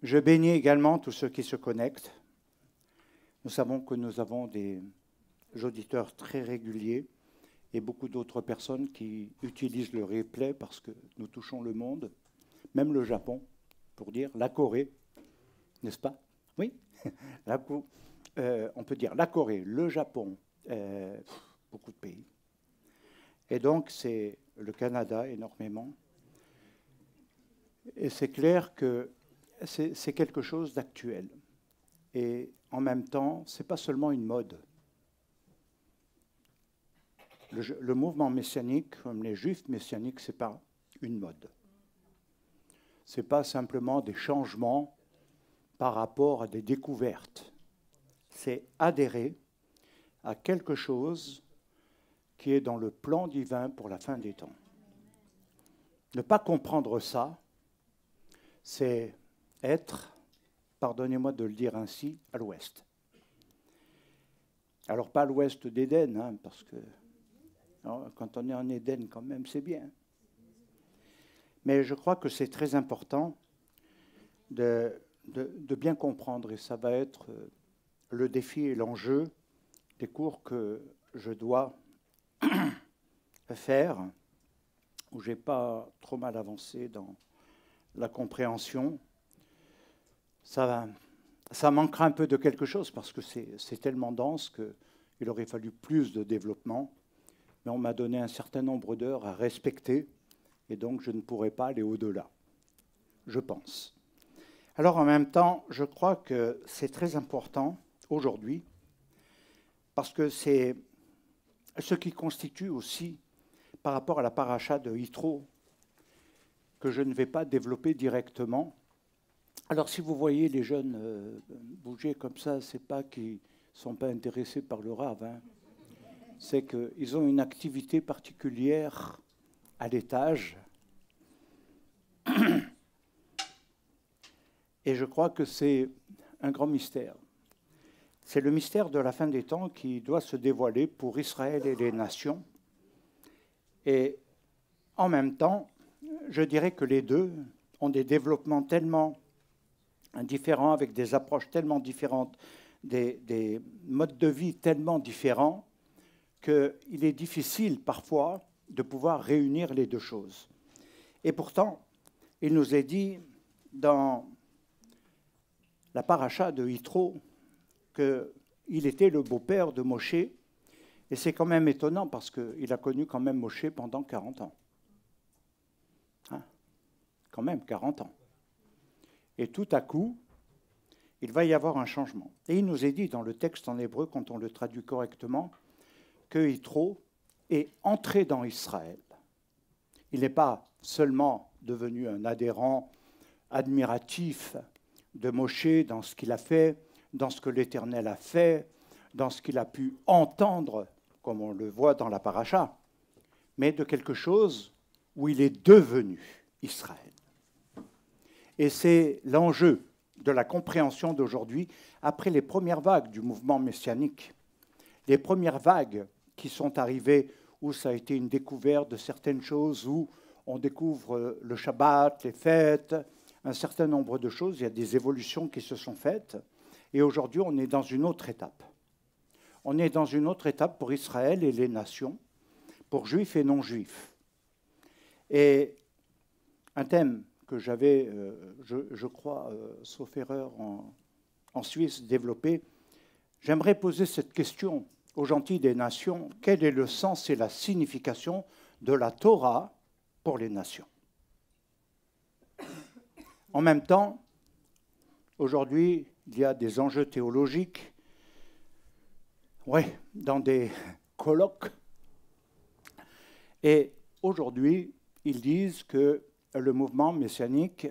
Je bénis également tous ceux qui se connectent. Nous savons que nous avons des auditeurs très réguliers et beaucoup d'autres personnes qui utilisent le replay parce que nous touchons le monde, même le Japon, pour dire la Corée, n'est-ce pas? Oui, on peut dire la Corée, le Japon, beaucoup de pays. Et donc, c'est le Canada énormément. Et c'est clair que c'est quelque chose d'actuel. Et en même temps, ce n'est pas seulement une mode. Le mouvement messianique, comme les juifs messianiques, ce n'est pas une mode. Ce n'est pas simplement des changements par rapport à des découvertes. C'est adhérer à quelque chose qui est dans le plan divin pour la fin des temps. Ne pas comprendre ça, c'est être, pardonnez-moi de le dire ainsi, à l'ouest. Alors pas à l'ouest d'Éden, hein, parce que quand on est en Éden quand même, c'est bien. Mais je crois que c'est très important de bien comprendre, et ça va être le défi et l'enjeu des cours que je dois faire, où je n'ai pas trop mal avancé dans la compréhension. Ça manquera un peu de quelque chose parce que c'est tellement dense qu'il aurait fallu plus de développement. Mais on m'a donné un certain nombre d'heures à respecter et donc je ne pourrai pas aller au-delà, je pense. Alors en même temps, je crois que c'est très important aujourd'hui parce que c'est ce qui constitue aussi, par rapport à la paracha de Yitro, que je ne vais pas développer directement. Alors si vous voyez les jeunes bouger comme ça, ce n'est pas qu'ils ne sont pas intéressés par le Rav, hein. C'est qu'ils ont une activité particulière à l'étage. Et je crois que c'est un grand mystère. C'est le mystère de la fin des temps qui doit se dévoiler pour Israël et les nations. Et en même temps, je dirais que les deux ont des développements tellement différents, avec des approches tellement différentes, des modes de vie tellement différents, qu'il est difficile parfois de pouvoir réunir les deux choses. Et pourtant, il nous est dit dans la paracha de Yitro qu'il était le beau-père de Moshe. Et c'est quand même étonnant parce qu'il a connu quand même Moshe pendant 40 ans. Hein? Quand même 40 ans. Et tout à coup, il va y avoir un changement. Et il nous est dit dans le texte en hébreu, quand on le traduit correctement, que Yitro est entré dans Israël. Il n'est pas seulement devenu un adhérent admiratif de Moshe dans ce qu'il a fait, dans ce que l'Éternel a fait, dans ce qu'il a pu entendre, comme on le voit dans la paracha, mais de quelque chose où il est devenu Israël. Et c'est l'enjeu de la compréhension d'aujourd'hui, après les premières vagues du mouvement messianique. Les premières vagues qui sont arrivées où ça a été une découverte de certaines choses, où on découvre le Shabbat, les fêtes, un certain nombre de choses. Il y a des évolutions qui se sont faites. Et aujourd'hui, on est dans une autre étape. On est dans une autre étape pour Israël et les nations, pour juifs et non-juifs. Et un thème que j'avais, je crois, sauf erreur, en Suisse développé, j'aimerais poser cette question aux gentils des nations. Quel est le sens et la signification de la Torah pour les nations? En même temps, aujourd'hui, il y a des enjeux théologiques, dans des colloques. Et aujourd'hui, ils disent que le mouvement messianique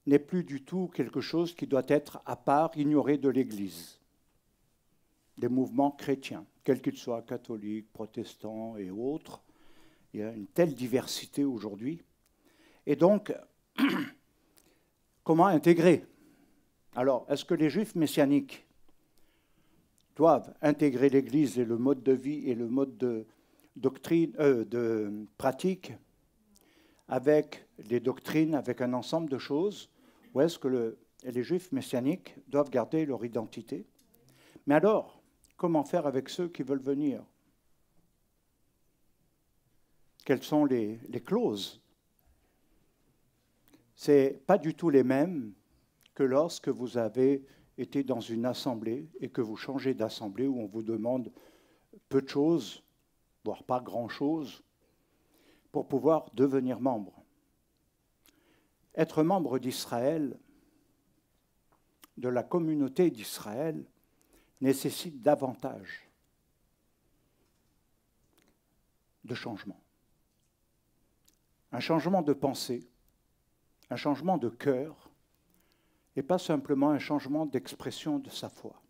n'est plus du tout quelque chose qui doit être à part, ignoré de l'Église. Des mouvements chrétiens, quels qu'ils soient, catholiques, protestants et autres. Il y a une telle diversité aujourd'hui. Et donc, comment intégrer? Alors, est-ce que les juifs messianiques doivent intégrer l'Église et le mode de vie et le mode de doctrine, de pratique avec les doctrines, avec un ensemble de choses? Ou est-ce que les Juifs messianiques doivent garder leur identité? Mais alors, comment faire avec ceux qui veulent venir? Quelles sont les clauses? Ce n'est pas du tout les mêmes que lorsque vous avez été dans une assemblée et que vous changez d'assemblée où on vous demande peu de choses, voire pas grand-chose, pour pouvoir devenir membre. Être membre d'Israël, de la communauté d'Israël, nécessite davantage de changements. Un changement de pensée, un changement de cœur, et pas simplement un changement d'expression de sa foi,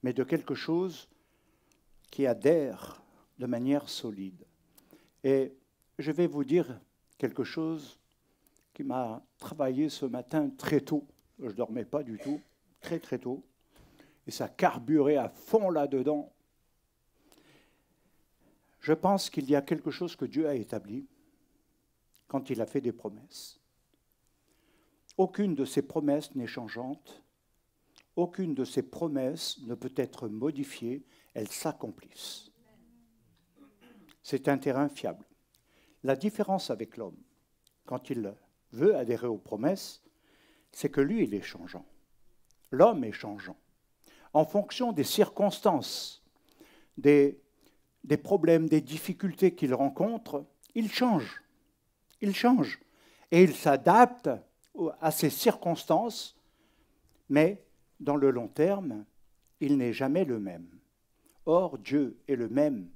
mais de quelque chose qui adhère de manière solide. Et je vais vous dire quelque chose qui m'a travaillé ce matin très tôt. Je ne dormais pas du tout, très très tôt. Et ça carburait à fond là-dedans. Je pense qu'il y a quelque chose que Dieu a établi quand il a fait des promesses. Aucune de ces promesses n'est changeante. Aucune de ces promesses ne peut être modifiée. Elles s'accomplissent. C'est un terrain fiable. La différence avec l'homme, quand il veut adhérer aux promesses, c'est que lui, il est changeant. L'homme est changeant. En fonction des circonstances, des problèmes, des difficultés qu'il rencontre, il change. Il change. Et il s'adapte à ces circonstances, mais dans le long terme, il n'est jamais le même. Or, Dieu est le même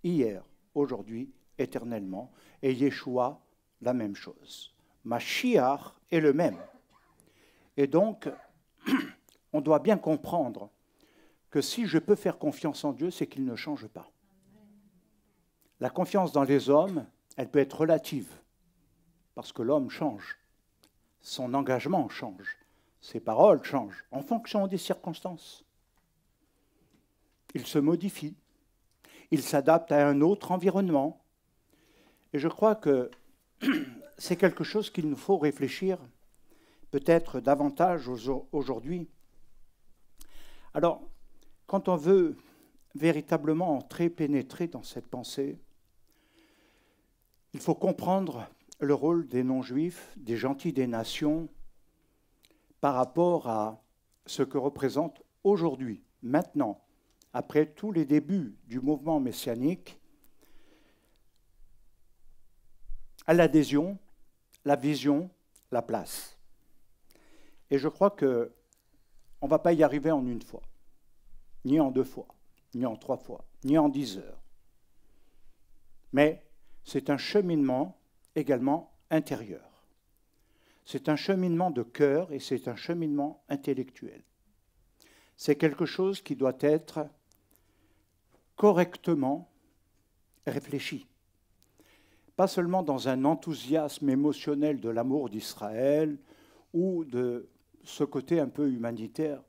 hier, aujourd'hui, éternellement, et Yeshua, la même chose. Mashiach est le même. Et donc, on doit bien comprendre que si je peux faire confiance en Dieu, c'est qu'il ne change pas. La confiance dans les hommes, elle peut être relative, parce que l'homme change. Son engagement change. Ses paroles changent en fonction des circonstances. Il se modifie. Il s'adapte à un autre environnement. Et je crois que c'est quelque chose qu'il nous faut réfléchir peut-être davantage aujourd'hui. Alors, quand on veut véritablement entrer, pénétrer dans cette pensée, il faut comprendre le rôle des non-juifs, des gentils des nations, par rapport à ce que représente aujourd'hui, maintenant, après tous les débuts du mouvement messianique, à l'adhésion, la vision, la place. Et je crois qu'on ne va pas y arriver en une fois, ni en 2 fois, ni en 3 fois, ni en 10 heures. Mais c'est un cheminement également intérieur. C'est un cheminement de cœur et c'est un cheminement intellectuel. C'est quelque chose qui doit être correctement réfléchi. Pas seulement dans un enthousiasme émotionnel de l'amour d'Israël ou de ce côté un peu humanitaire.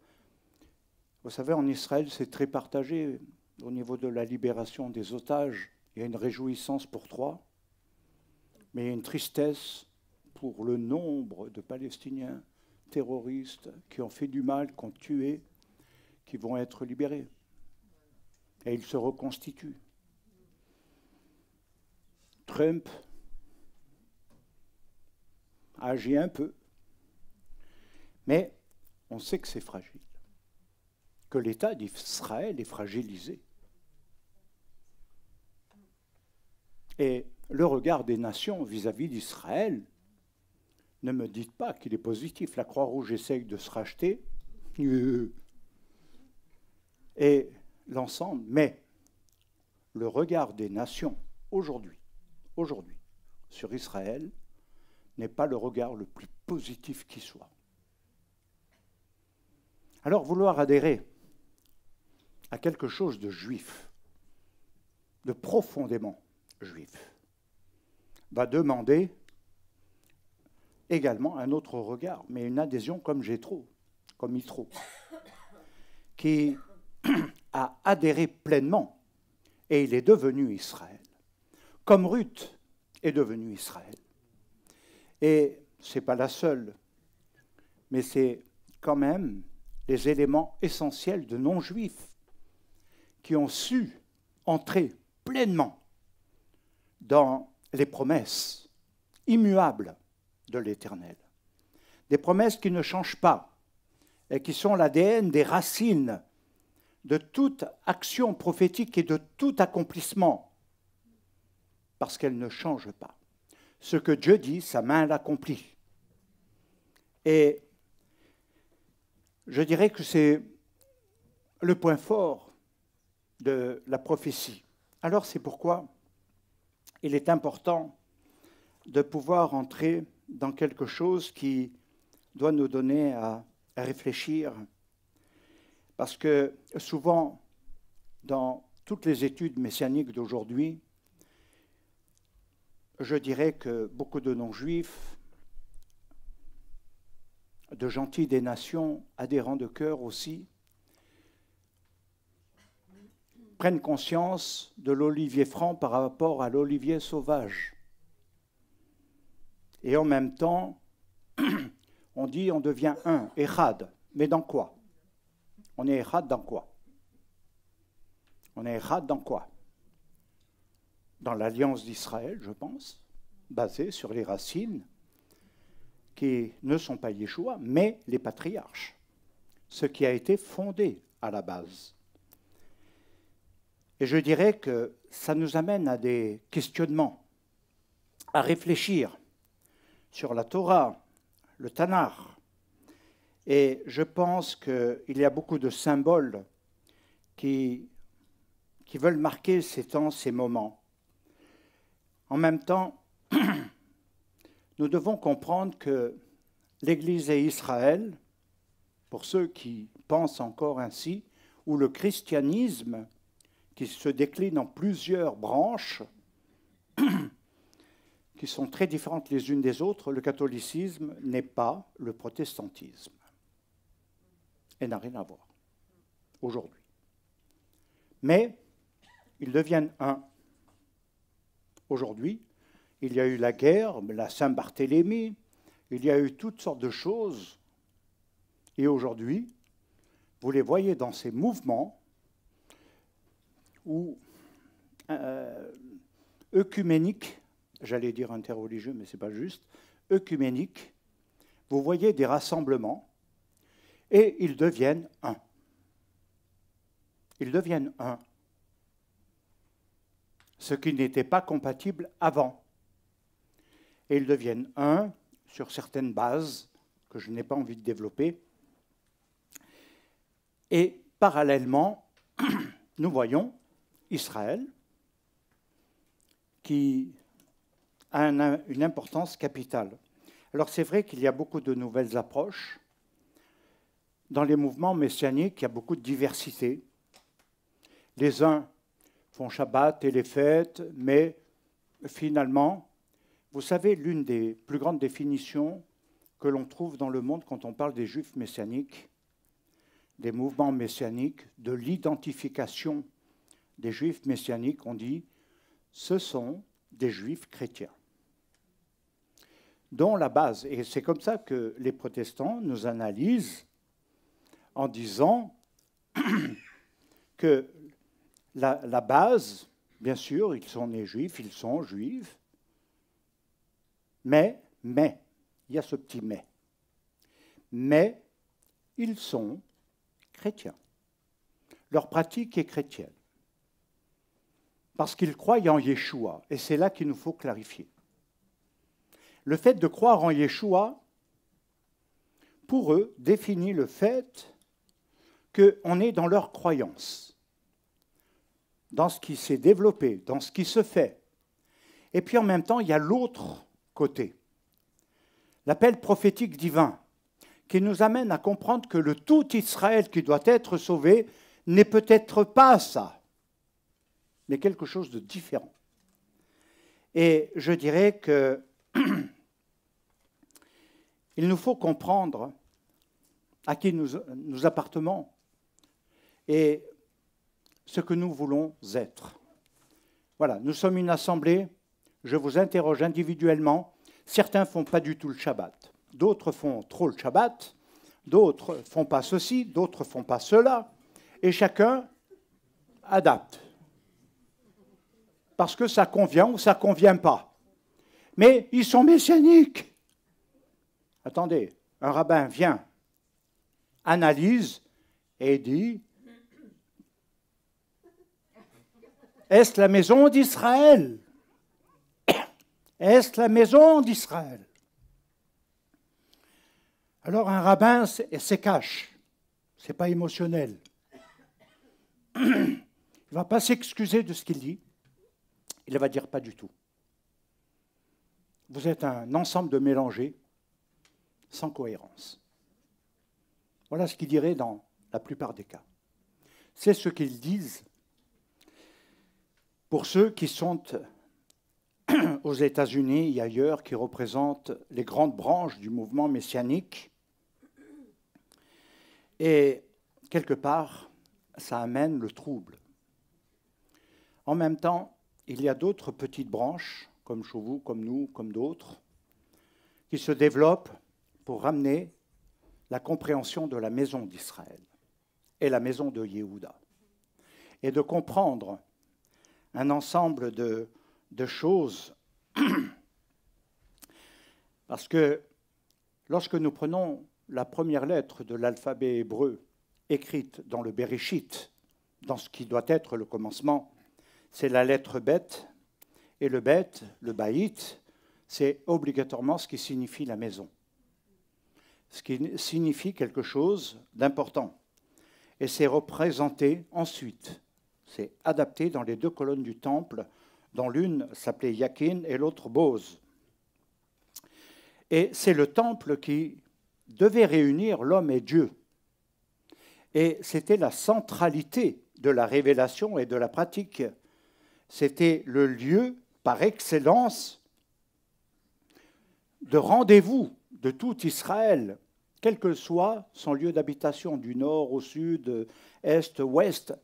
Vous savez, en Israël, c'est très partagé. Au niveau de la libération des otages, il y a une réjouissance pour 3, mais il y a une tristesse pour le nombre de Palestiniens terroristes qui ont fait du mal, qui ont tué, qui vont être libérés. Et ils se reconstituent. Trump agit un peu, mais on sait que c'est fragile, que l'État d'Israël est fragilisé. Et le regard des nations vis-à-vis d'Israël, ne me dites pas qu'il est positif. La Croix-Rouge essaye de se racheter, et l'ensemble, mais le regard des nations aujourd'hui, sur Israël, n'est pas le regard le plus positif qui soit. Alors, vouloir adhérer à quelque chose de juif, de profondément juif, va demander également un autre regard, mais une adhésion comme Jéthro, comme Yitro, qui a adhéré pleinement et il est devenu Israël, comme Ruth est devenue Israël. Et ce n'est pas la seule mais c'est quand même les éléments essentiels de non-juifs qui ont su entrer pleinement dans les promesses immuables de l'Éternel. Des promesses qui ne changent pas et qui sont l'ADN des racines de toute action prophétique et de tout accomplissement, parce qu'elles ne changent pas. Ce que Dieu dit, sa main l'accomplit. Et je dirais que c'est le point fort de la prophétie. Alors c'est pourquoi il est important de pouvoir entrer dans quelque chose qui doit nous donner à réfléchir. Parce que souvent, dans toutes les études messianiques d'aujourd'hui, je dirais que beaucoup de non-juifs, de gentils des nations, adhérents de cœur aussi, prennent conscience de l'olivier franc par rapport à l'olivier sauvage. Et en même temps, on dit on devient un, Echad. Mais dans quoi? On est Echad dans quoi? On est Echad dans quoi? Dans l'alliance d'Israël, je pense, basée sur les racines qui ne sont pas Yeshua, mais les patriarches, ce qui a été fondé à la base. Et je dirais que ça nous amène à des questionnements, à réfléchir sur la Torah, le Tanakh. Et je pense qu'il y a beaucoup de symboles qui veulent marquer ces temps, ces moments. En même temps, nous devons comprendre que l'Église et Israël, pour ceux qui pensent encore ainsi, ou le christianisme, qui se décline en plusieurs branches, qui sont très différentes les unes des autres, le catholicisme n'est pas le protestantisme. Et n'a rien à voir aujourd'hui. Mais ils deviennent un. Aujourd'hui, il y a eu la guerre, la Saint-Barthélemy, il y a eu toutes sortes de choses. Et aujourd'hui, vous les voyez dans ces mouvements où œcuméniques, j'allais dire interreligieux, mais ce n'est pas juste, œcuméniques, vous voyez des rassemblements et ils deviennent un. Ils deviennent un. Ce qui n'était pas compatible avant. Et ils deviennent un sur certaines bases que je n'ai pas envie de développer. Et parallèlement, nous voyons Israël qui a une importance capitale. Alors c'est vrai qu'il y a beaucoup de nouvelles approches. Dans les mouvements messianiques, il y a beaucoup de diversité. Les uns font Shabbat et les fêtes, mais finalement, vous savez, l'une des plus grandes définitions que l'on trouve dans le monde quand on parle des Juifs messianiques, des mouvements messianiques, de l'identification des Juifs messianiques, on dit ce sont des Juifs chrétiens, dont la base, et c'est comme ça que les protestants nous analysent en disant que la base, bien sûr, ils sont nés juifs, ils sont juifs, mais, il y a ce petit mais ils sont chrétiens. Leur pratique est chrétienne. Parce qu'ils croient en Yeshua, et c'est là qu'il nous faut clarifier. Le fait de croire en Yeshua, pour eux, définit le fait qu'on est dans leur croyance, dans ce qui s'est développé, dans ce qui se fait. Et puis en même temps, il y a l'autre côté, l'appel prophétique divin, qui nous amène à comprendre que le tout Israël qui doit être sauvé n'est peut-être pas ça, mais quelque chose de différent. Et je dirais que il nous faut comprendre à qui nous appartenons et ce que nous voulons être. Voilà, nous sommes une assemblée, je vous interroge individuellement. Certains ne font pas du tout le Shabbat, d'autres font trop le Shabbat, d'autres ne font pas ceci, d'autres ne font pas cela, et chacun adapte. Parce que ça convient ou ça ne convient pas. Mais ils sont messianiques. Attendez, un rabbin vient, analyse et dit, est-ce la maison d'Israël? Est-ce la maison d'Israël? Alors un rabbin se cache, ce n'est pas émotionnel. Il ne va pas s'excuser de ce qu'il dit, il va dire pas du tout. Vous êtes un ensemble de mélangés sans cohérence. Voilà ce qu'il dirait dans la plupart des cas. C'est ce qu'ils disent pour ceux qui sont aux États-Unis et ailleurs, qui représentent les grandes branches du mouvement messianique. Et quelque part, ça amène le trouble. En même temps, il y a d'autres petites branches, comme chez vous, comme nous, comme d'autres, qui se développent pour ramener la compréhension de la maison d'Israël et la maison de Yehuda. Et de comprendre un ensemble de choses. Parce que lorsque nous prenons la première lettre de l'alphabet hébreu écrite dans le Bereshit, dans ce qui doit être le commencement, c'est la lettre Bet, et le Bet, le Baït, c'est obligatoirement ce qui signifie la maison, ce qui signifie quelque chose d'important. Et c'est représenté ensuite, c'est adapté dans les deux colonnes du temple, dont l'une s'appelait Yakin et l'autre Boz. Et c'est le temple qui devait réunir l'homme et Dieu. Et c'était la centralité de la révélation et de la pratique. C'était le lieu par excellence de rendez-vous de tout Israël, quel que soit son lieu d'habitation, du nord au sud, est, ouest.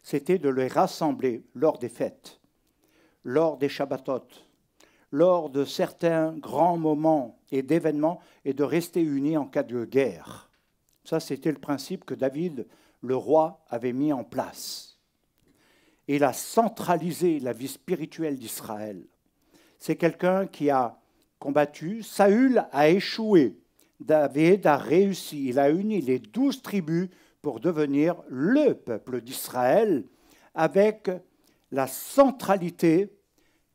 C'était de les rassembler lors des fêtes, lors des Shabbatot, lors de certains grands moments et d'événements, et de rester unis en cas de guerre. Ça, c'était le principe que David, le roi, avait mis en place. Il a centralisé la vie spirituelle d'Israël. C'est quelqu'un qui a combattu. Saül a échoué. David a réussi. Il a uni les 12 tribus pour devenir le peuple d'Israël avec la centralité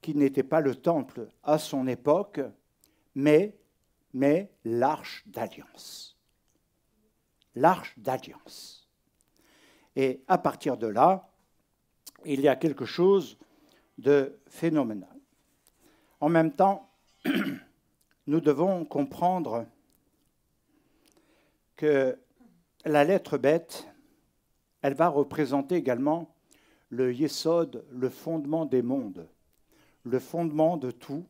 qui n'était pas le temple à son époque, mais l'arche d'alliance. L'arche d'alliance. Et à partir de là, il y a quelque chose de phénoménal. En même temps, nous devons comprendre que la lettre bête, elle va représenter également le yesod, le fondement des mondes, le fondement de tout,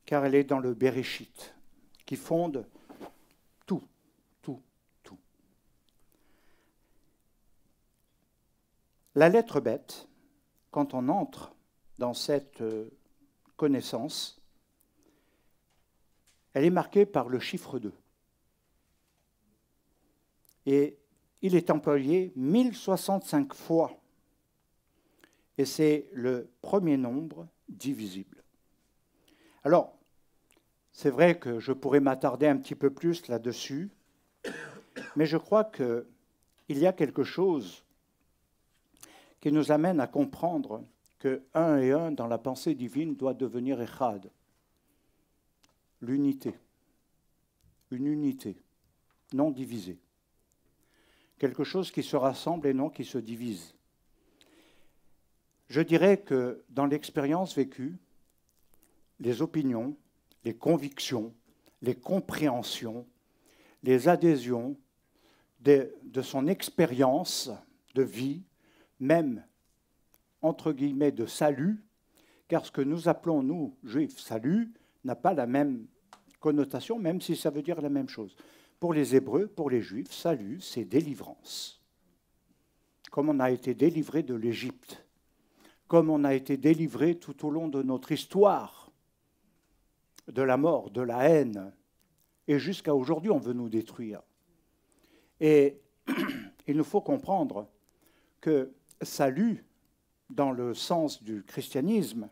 car elle est dans le Bereshit, qui fonde tout, tout, tout. La lettre bête, quand on entre dans cette connaissance, elle est marquée par le chiffre 2. Et il est employé 1065 fois. Et c'est le premier nombre divisible. Alors, c'est vrai que je pourrais m'attarder un petit peu plus là-dessus, mais je crois qu'il y a quelque chose qui nous amène à comprendre que 1 et 1 dans la pensée divine doit devenir Echad. L'unité. Une unité, non divisée. Quelque chose qui se rassemble et non qui se divise. Je dirais que dans l'expérience vécue, les opinions, les convictions, les compréhensions, les adhésions de son expérience de vie, même entre guillemets de salut, car ce que nous appelons, nous, juifs, salut, n'a pas la même connotation, même si ça veut dire la même chose. Pour les Hébreux, pour les Juifs, salut, c'est délivrance. Comme on a été délivré de l'Égypte, comme on a été délivré tout au long de notre histoire, de la mort, de la haine, et jusqu'à aujourd'hui, on veut nous détruire. Et il nous faut comprendre que salut, dans le sens du christianisme,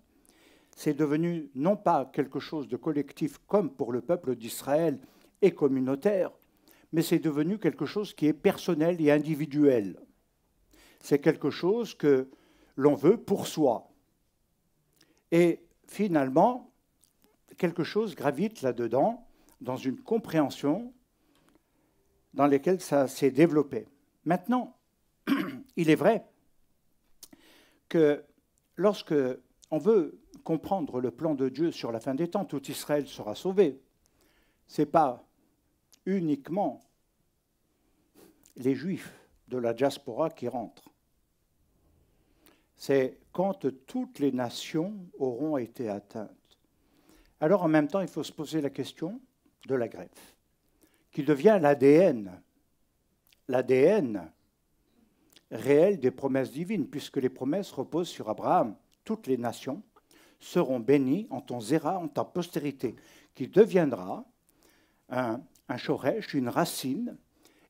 c'est devenu non pas quelque chose de collectif comme pour le peuple d'Israël et communautaire, mais c'est devenu quelque chose qui est personnel et individuel. C'est quelque chose que l'on veut pour soi. Et finalement, quelque chose gravite là-dedans, dans une compréhension dans laquelle ça s'est développé. Maintenant, il est vrai que lorsque on veut comprendre le plan de Dieu sur la fin des temps, tout Israël sera sauvé. Ce n'est pas uniquement les Juifs de la diaspora qui rentrent. C'est quand toutes les nations auront été atteintes. Alors en même temps, il faut se poser la question de la greffe, qui devient l'ADN réel des promesses divines, puisque les promesses reposent sur Abraham. Toutes les nations seront bénies en ton zéra, en ta postérité, qui deviendra un shoresh, une racine,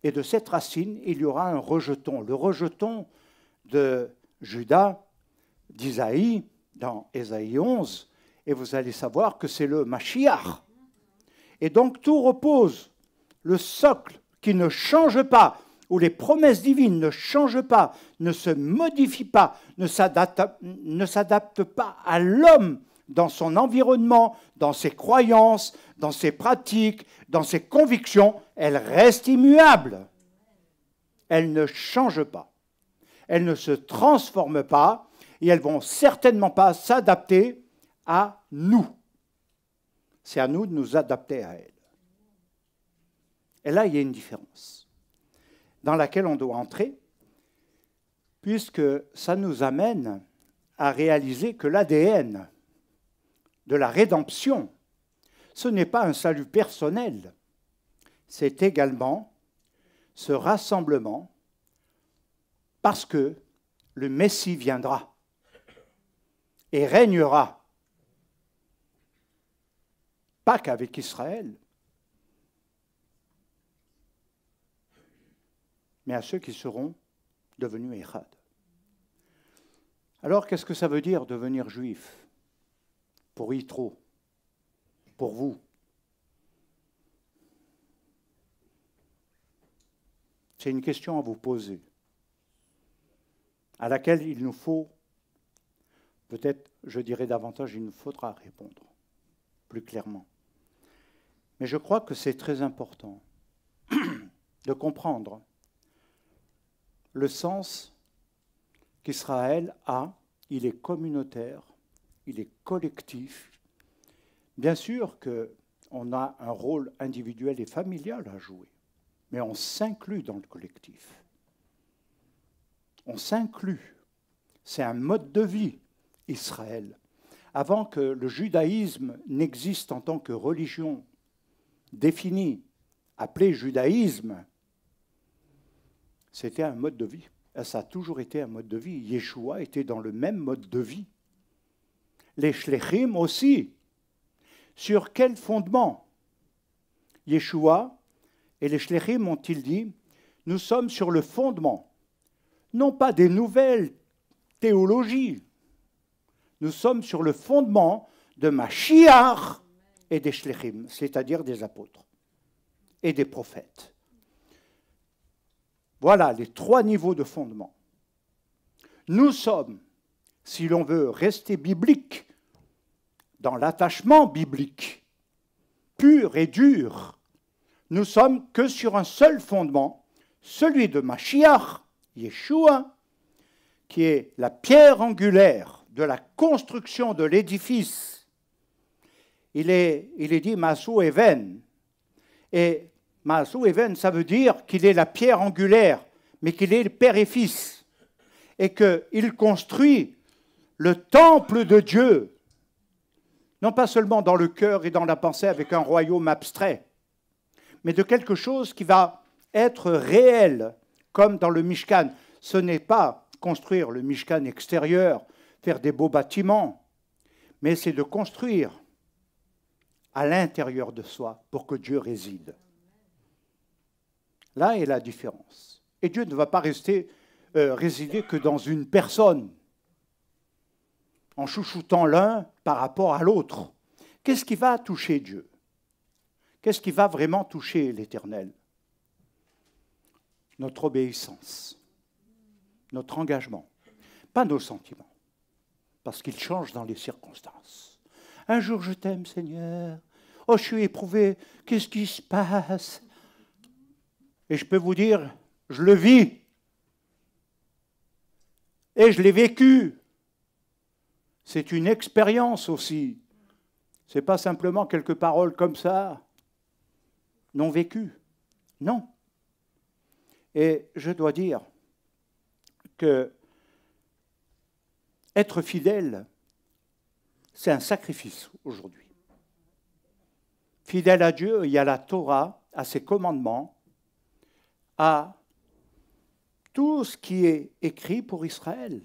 et de cette racine, il y aura un rejeton. Le rejeton de Judas, d'Isaïe, dans Ésaïe 11, et vous allez savoir que c'est le Mashiach. Et donc tout repose, le socle qui ne change pas, où les promesses divines ne changent pas, ne se modifient pas, ne s'adaptent pas à l'homme dans son environnement, dans ses croyances, dans ses pratiques, dans ses convictions, elles restent immuables. Elles ne changent pas. Elles ne se transforment pas et elles ne vont certainement pas s'adapter à nous. C'est à nous de nous adapter à elles. Et là, il y a une différence dans laquelle on doit entrer, puisque ça nous amène à réaliser que l'ADN de la rédemption, ce n'est pas un salut personnel, c'est également ce rassemblement parce que le Messie viendra et régnera, pas qu'avec Israël, mais à ceux qui seront devenus Echad. Alors, qu'est-ce que ça veut dire devenir juif? Pour Yitro, pour vous. C'est une question à vous poser, à laquelle il nous faut, peut-être, je dirais davantage, il nous faudra répondre plus clairement. Mais je crois que c'est très important de comprendre le sens qu'Israël a. Il est communautaire, il est collectif. Bien sûr qu'on a un rôle individuel et familial à jouer, mais on s'inclut dans le collectif. On s'inclut. C'est un mode de vie, Israël. Avant que le judaïsme n'existe en tant que religion définie, appelée judaïsme, c'était un mode de vie. Ça a toujours été un mode de vie. Yeshua était dans le même mode de vie. Les Shlechim aussi. Sur quel fondement Yeshua et les Shlechim ont-ils dit, nous sommes sur le fondement, non pas des nouvelles théologies, nous sommes sur le fondement de Mashiach et des Shlechim, c'est-à-dire des apôtres et des prophètes. Voilà les trois niveaux de fondement. Nous sommes, si l'on veut rester biblique, dans l'attachement biblique, pur et dur, nous sommes que sur un seul fondement, celui de Mashiach, Yeshua, qui est la pierre angulaire de la construction de l'édifice. Il est dit Masou Even. Et Masou Even, ça veut dire qu'il est la pierre angulaire, mais qu'il est le père et fils. Et qu'il construit le temple de Dieu, non pas seulement dans le cœur et dans la pensée avec un royaume abstrait, mais de quelque chose qui va être réel, comme dans le Mishkan. Ce n'est pas construire le Mishkan extérieur, faire des beaux bâtiments, mais c'est de construire à l'intérieur de soi pour que Dieu réside. Là est la différence. Et Dieu ne va pas résider que dans une personne, en chouchoutant l'un par rapport à l'autre. Qu'est-ce qui va toucher Dieu? Qu'est-ce qui va vraiment toucher l'Éternel? Notre obéissance, notre engagement, pas nos sentiments, parce qu'ils changent dans les circonstances. Un jour, je t'aime, Seigneur. Oh, je suis éprouvé. Qu'est-ce qui se passe? Et je peux vous dire, je le vis. Et je l'ai vécu. C'est une expérience aussi. Ce n'est pas simplement quelques paroles comme ça, non vécues. Non. Et je dois dire que être fidèle, c'est un sacrifice aujourd'hui. Fidèle à Dieu, il y a la Torah, à ses commandements, à tout ce qui est écrit pour Israël.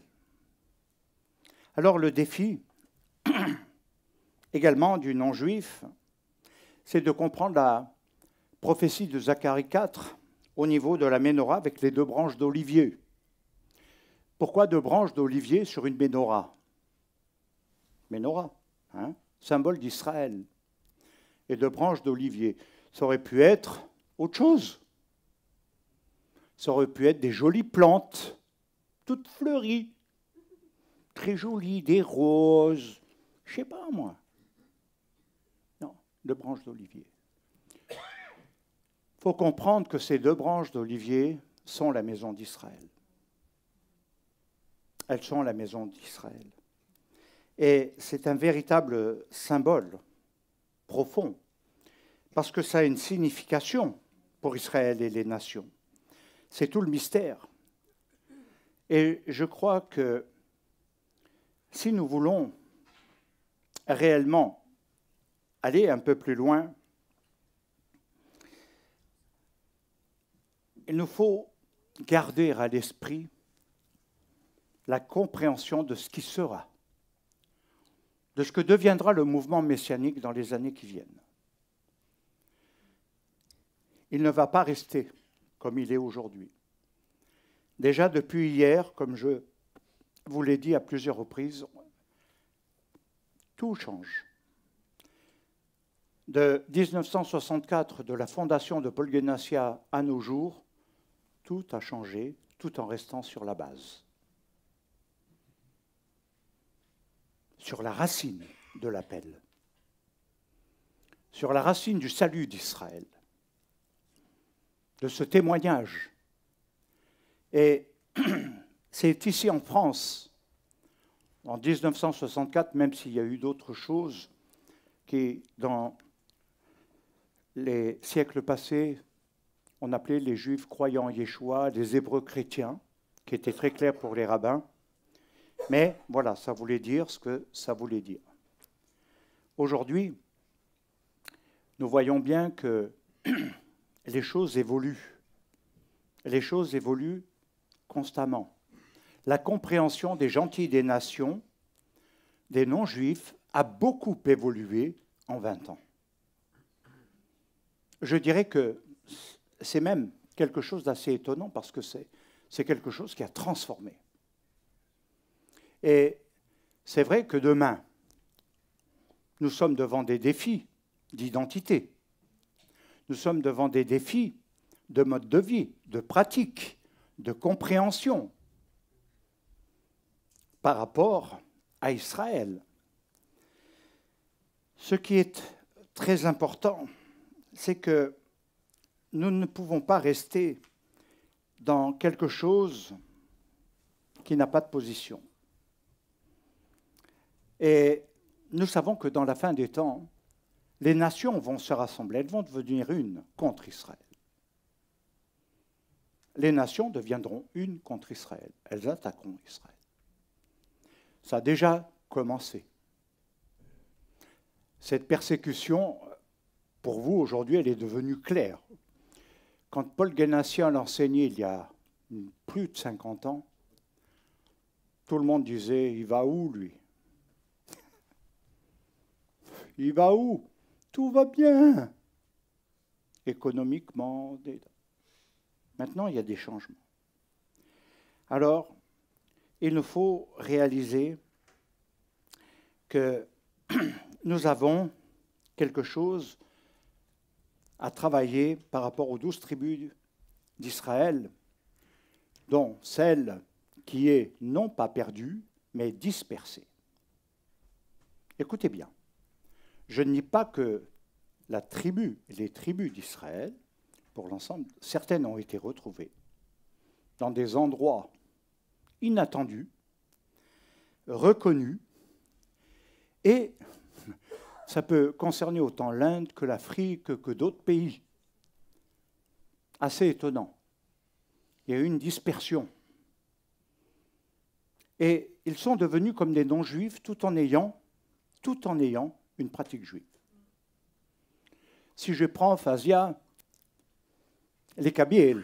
Alors le défi, également du non-juif, c'est de comprendre la prophétie de Zacharie 4 au niveau de la Ménorah avec les 2 branches d'olivier. Pourquoi 2 branches d'olivier sur une Ménorah? Ménorah, hein, symbole d'Israël. Et 2 branches d'olivier. Ça aurait pu être autre chose. Ça aurait pu être des jolies plantes, toutes fleuries, très jolies, des roses, je ne sais pas moi. Non, 2 branches d'olivier. Il faut comprendre que ces 2 branches d'olivier sont la maison d'Israël. Elles sont la maison d'Israël. Et c'est un véritable symbole profond, parce que ça a une signification pour Israël et les nations. C'est tout le mystère. Et je crois que si nous voulons réellement aller un peu plus loin, il nous faut garder à l'esprit la compréhension de ce qui sera, de ce que deviendra le mouvement messianique dans les années qui viennent. Il ne va pas rester comme il est aujourd'hui. Déjà depuis hier, comme je vous l'ai dit à plusieurs reprises, tout change. De 1964, de la fondation de Paul Guénassia à nos jours, tout a changé, tout en restant sur la base. Sur la racine de l'appel. Sur la racine du salut d'Israël. De ce témoignage. Et c'est ici en France, en 1964, même s'il y a eu d'autres choses, qui, dans les siècles passés, on appelait les Juifs croyants en Yeshua, les Hébreux chrétiens, qui étaient très clairs pour les rabbins. Mais voilà, ça voulait dire ce que ça voulait dire. Aujourd'hui, nous voyons bien que les choses évoluent. Les choses évoluent constamment. La compréhension des gentils des nations, des non-juifs, a beaucoup évolué en 20 ans. Je dirais que c'est même quelque chose d'assez étonnant parce que c'est quelque chose qui a transformé. Et c'est vrai que demain, nous sommes devant des défis d'identité. Nous sommes devant des défis de mode de vie, de pratique, de compréhension par rapport à Israël. Ce qui est très important, c'est que nous ne pouvons pas rester dans quelque chose qui n'a pas de position. Et nous savons que dans la fin des temps, les nations vont se rassembler, elles vont devenir une contre Israël. Les nations deviendront une contre Israël, elles attaqueront Israël. Ça a déjà commencé. Cette persécution, pour vous, aujourd'hui, elle est devenue claire. Quand Paul Guénassia l'enseignait il y a plus de 50 ans, tout le monde disait, il va où, lui? Il va où? Tout va bien. Économiquement. Maintenant, il y a des changements. Alors, il nous faut réaliser que nous avons quelque chose à travailler par rapport aux 12 tribus d'Israël, dont celle qui est non pas perdue, mais dispersée. Écoutez bien, je ne dis pas que les tribus d'Israël, pour l'ensemble, certaines ont été retrouvées dans des endroits inattendus, reconnus, et ça peut concerner autant l'Inde que l'Afrique que d'autres pays. Assez étonnant. Il y a eu une dispersion. Et ils sont devenus comme des non-juifs tout en ayant une pratique juive. Si je prends Phasia, les Kabyles,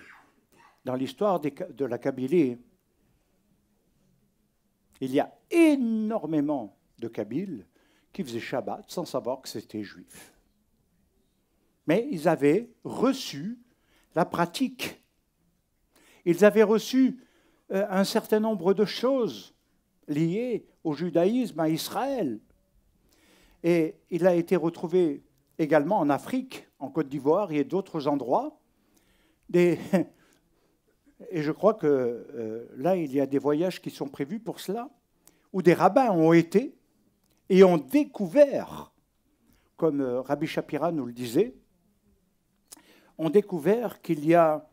dans l'histoire de la Kabylie, il y a énormément de Kabyles qui faisaient Shabbat sans savoir que c'était juif. Mais ils avaient reçu la pratique. Ils avaient reçu un certain nombre de choses liées au judaïsme, à Israël. Et il a été retrouvé également en Afrique, en Côte d'Ivoire et d'autres endroits. Et je crois que là, il y a des voyages qui sont prévus pour cela, où des rabbins ont été et ont découvert, comme Rabbi Shapira nous le disait, ont découvert qu'il y a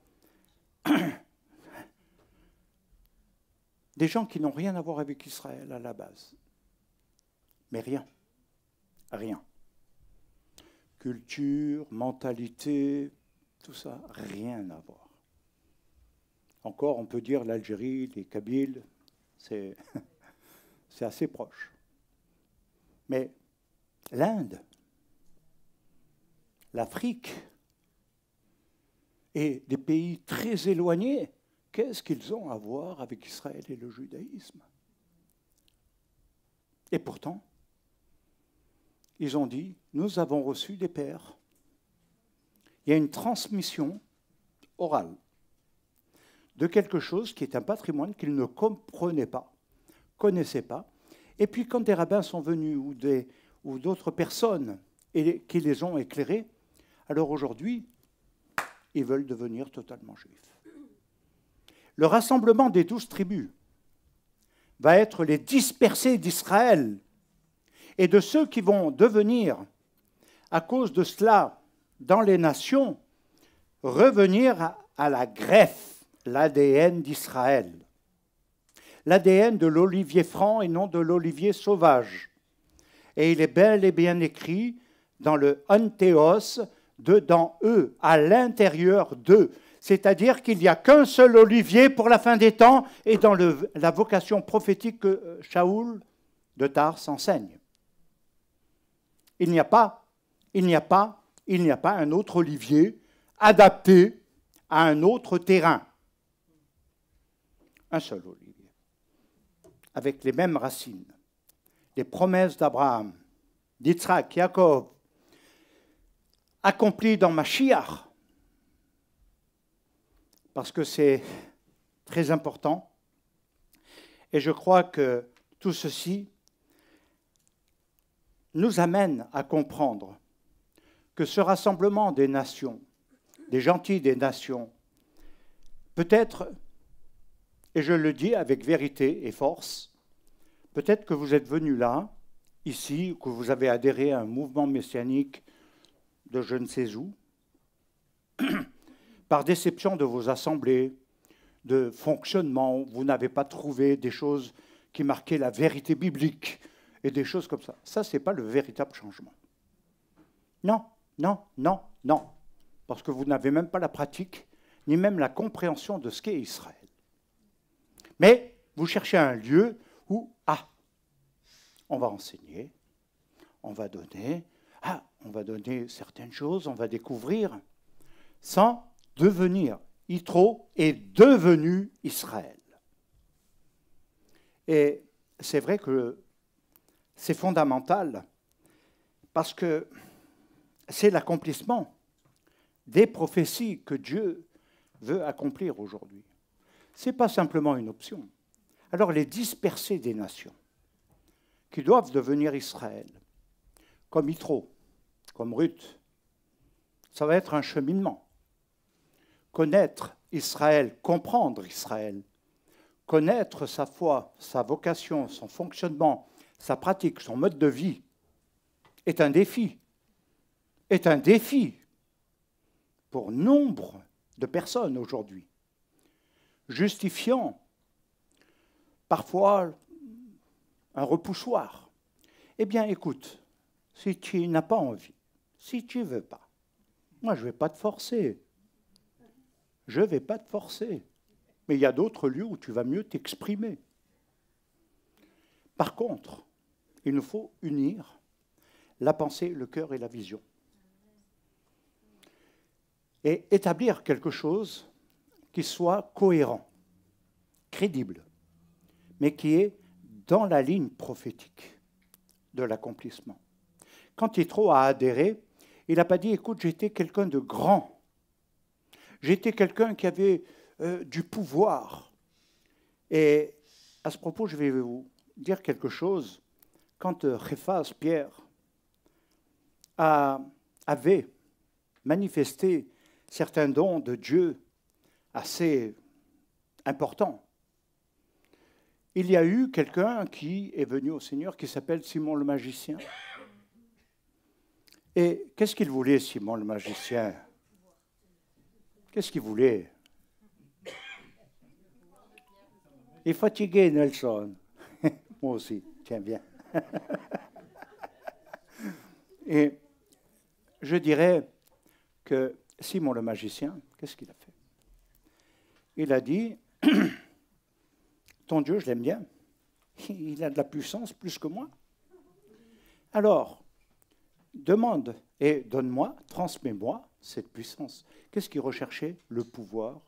des gens qui n'ont rien à voir avec Israël à la base. Mais rien. Rien. Culture, mentalité, tout ça, rien à voir. Encore, on peut dire l'Algérie, les Kabyles, c'est assez proche. Mais l'Inde, l'Afrique et des pays très éloignés, qu'est-ce qu'ils ont à voir avec Israël et le judaïsme? Et pourtant, ils ont dit, nous avons reçu des pères. Il y a une transmission orale de quelque chose qui est un patrimoine qu'ils ne comprenaient pas, connaissaient pas. Et puis quand des rabbins sont venus ou d'autres personnes qui les ont éclairés, alors aujourd'hui, ils veulent devenir totalement juifs. Le rassemblement des 12 tribus va être les dispersés d'Israël et de ceux qui vont devenir, à cause de cela, dans les nations, revenir à la greffe, l'ADN d'Israël. L'ADN de l'olivier franc et non de l'olivier sauvage. Et il est bel et bien écrit dans le Anthéos, dans eux, à l'intérieur d'eux. C'est-à-dire qu'il n'y a qu'un seul olivier pour la fin des temps et dans la vocation prophétique que Shaoul de Tars enseigne. Il n'y a pas un autre olivier adapté à un autre terrain. Un seul olivier, avec les mêmes racines, les promesses d'Abraham, d'Yitzhak, Jacob, accomplies dans Mashiach, parce que c'est très important. Et je crois que tout ceci nous amène à comprendre que ce rassemblement des nations, des gentils des nations, peut-être, et je le dis avec vérité et force, peut-être que vous êtes venus là, ici, que vous avez adhéré à un mouvement messianique de je ne sais où, par déception de vos assemblées, de fonctionnement, vous n'avez pas trouvé des choses qui marquaient la vérité biblique et des choses comme ça. Ça, ce n'est pas le véritable changement. Non, non, non, non. Parce que vous n'avez même pas la pratique, ni même la compréhension de ce qu'est Israël. Mais vous cherchez un lieu où, on va enseigner, on va donner certaines choses, on va découvrir, sans devenir. Yitro est devenu Israël. Et c'est vrai que c'est fondamental parce que c'est l'accomplissement des prophéties que Dieu veut accomplir aujourd'hui. Ce n'est pas simplement une option. Alors les dispersés des nations, qui doivent devenir Israël, comme Yitro, comme Ruth, ça va être un cheminement. Connaître Israël, comprendre Israël, connaître sa foi, sa vocation, son fonctionnement, sa pratique, son mode de vie, est un défi. Est un défi pour nombre de personnes aujourd'hui, justifiant parfois un repoussoir. Eh bien, écoute, si tu n'as pas envie, si tu ne veux pas, moi, je ne vais pas te forcer. Je ne vais pas te forcer. Mais il y a d'autres lieux où tu vas mieux t'exprimer. Par contre, il nous faut unir la pensée, le cœur et la vision. Et établir quelque chose qui soit cohérent, crédible, mais qui est dans la ligne prophétique de l'accomplissement. Quand Yitro a adhéré, il n'a pas dit « Écoute, j'étais quelqu'un de grand. J'étais quelqu'un qui avait du pouvoir. » Et à ce propos, je vais vous dire quelque chose. Quand Képhas, Pierre, avait manifesté certains dons de Dieu assez importants, il y a eu quelqu'un qui est venu au Seigneur qui s'appelle Simon le magicien. Et qu'est-ce qu'il voulait, Simon le magicien? Qu'est-ce qu'il voulait? Il est fatigué, Nelson. Moi aussi, tiens bien. Et je dirais que Simon le magicien, qu'est-ce qu'il a fait? Il a dit, ton Dieu, je l'aime bien, il a de la puissance plus que moi. Alors, demande et donne-moi, transmets-moi cette puissance. Qu'est-ce qu'il recherchait? Le pouvoir,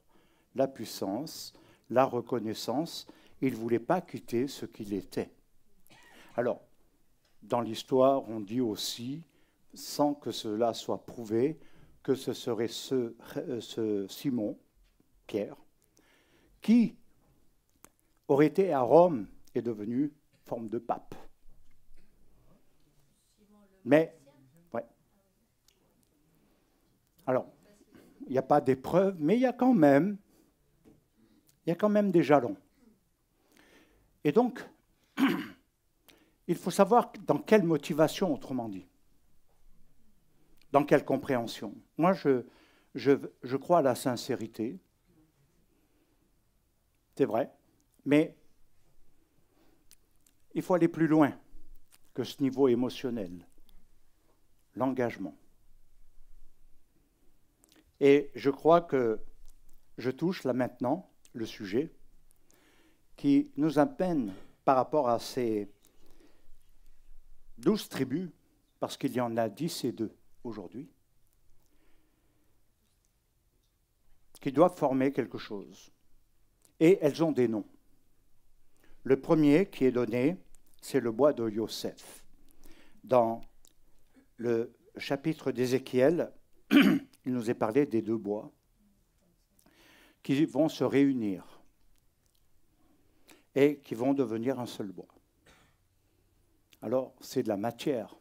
la puissance, la reconnaissance. Il ne voulait pas quitter ce qu'il était. Alors, dans l'histoire, on dit aussi, sans que cela soit prouvé, que ce serait ce Simon, Pierre, qui aurait été à Rome et devenu forme de pape. Mais, ouais. Alors, il n'y a pas d'épreuve, mais il y a quand même des jalons. Et donc, il faut savoir dans quelle motivation, autrement dit, dans quelle compréhension. Moi, je crois à la sincérité, c'est vrai, mais il faut aller plus loin que ce niveau émotionnel, l'engagement. Et je crois que je touche là maintenant le sujet qui nous amène par rapport à ces 12 tribus, parce qu'il y en a 10 et 2 aujourd'hui, qui doivent former quelque chose. Et elles ont des noms. Le premier qui est donné, c'est le bois de Yosef. Dans le chapitre d'Ézéchiel, il nous est parlé des 2 bois qui vont se réunir et qui vont devenir un seul bois. Alors, c'est de la matière.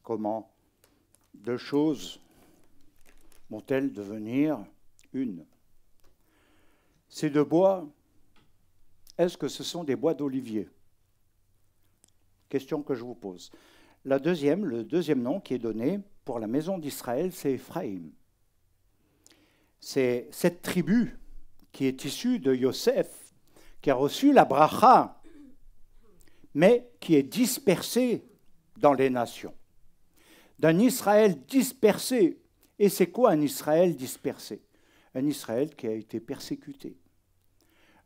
Comment 2 choses vont-elles devenir une? Ces 2 bois, est-ce que ce sont des bois d'olivier? Question que je vous pose. Le deuxième nom qui est donné pour la maison d'Israël, c'est Éphraïm. C'est cette tribu qui est issue de Yosef, qui a reçu la bracha, mais qui est dispersée dans les nations. D'un Israël dispersé. Et c'est quoi un Israël dispersé? Un Israël qui a été persécuté.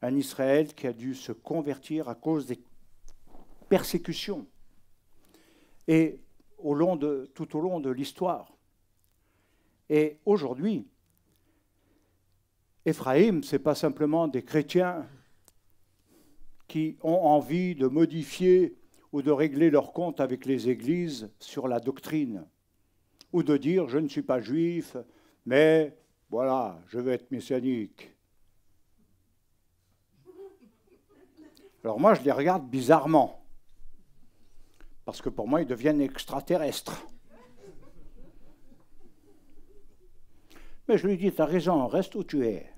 Un Israël qui a dû se convertir à cause des persécutions. Et tout au long de l'histoire. Et aujourd'hui, Éphraïm, ce n'est pas simplement des chrétiens qui ont envie de modifier ou de régler leur compte avec les églises sur la doctrine, ou de dire « je ne suis pas juif, mais voilà, je veux être messianique ». Alors moi, je les regarde bizarrement, parce que pour moi, ils deviennent extraterrestres. Mais je lui dis, tu as raison, reste où tu es.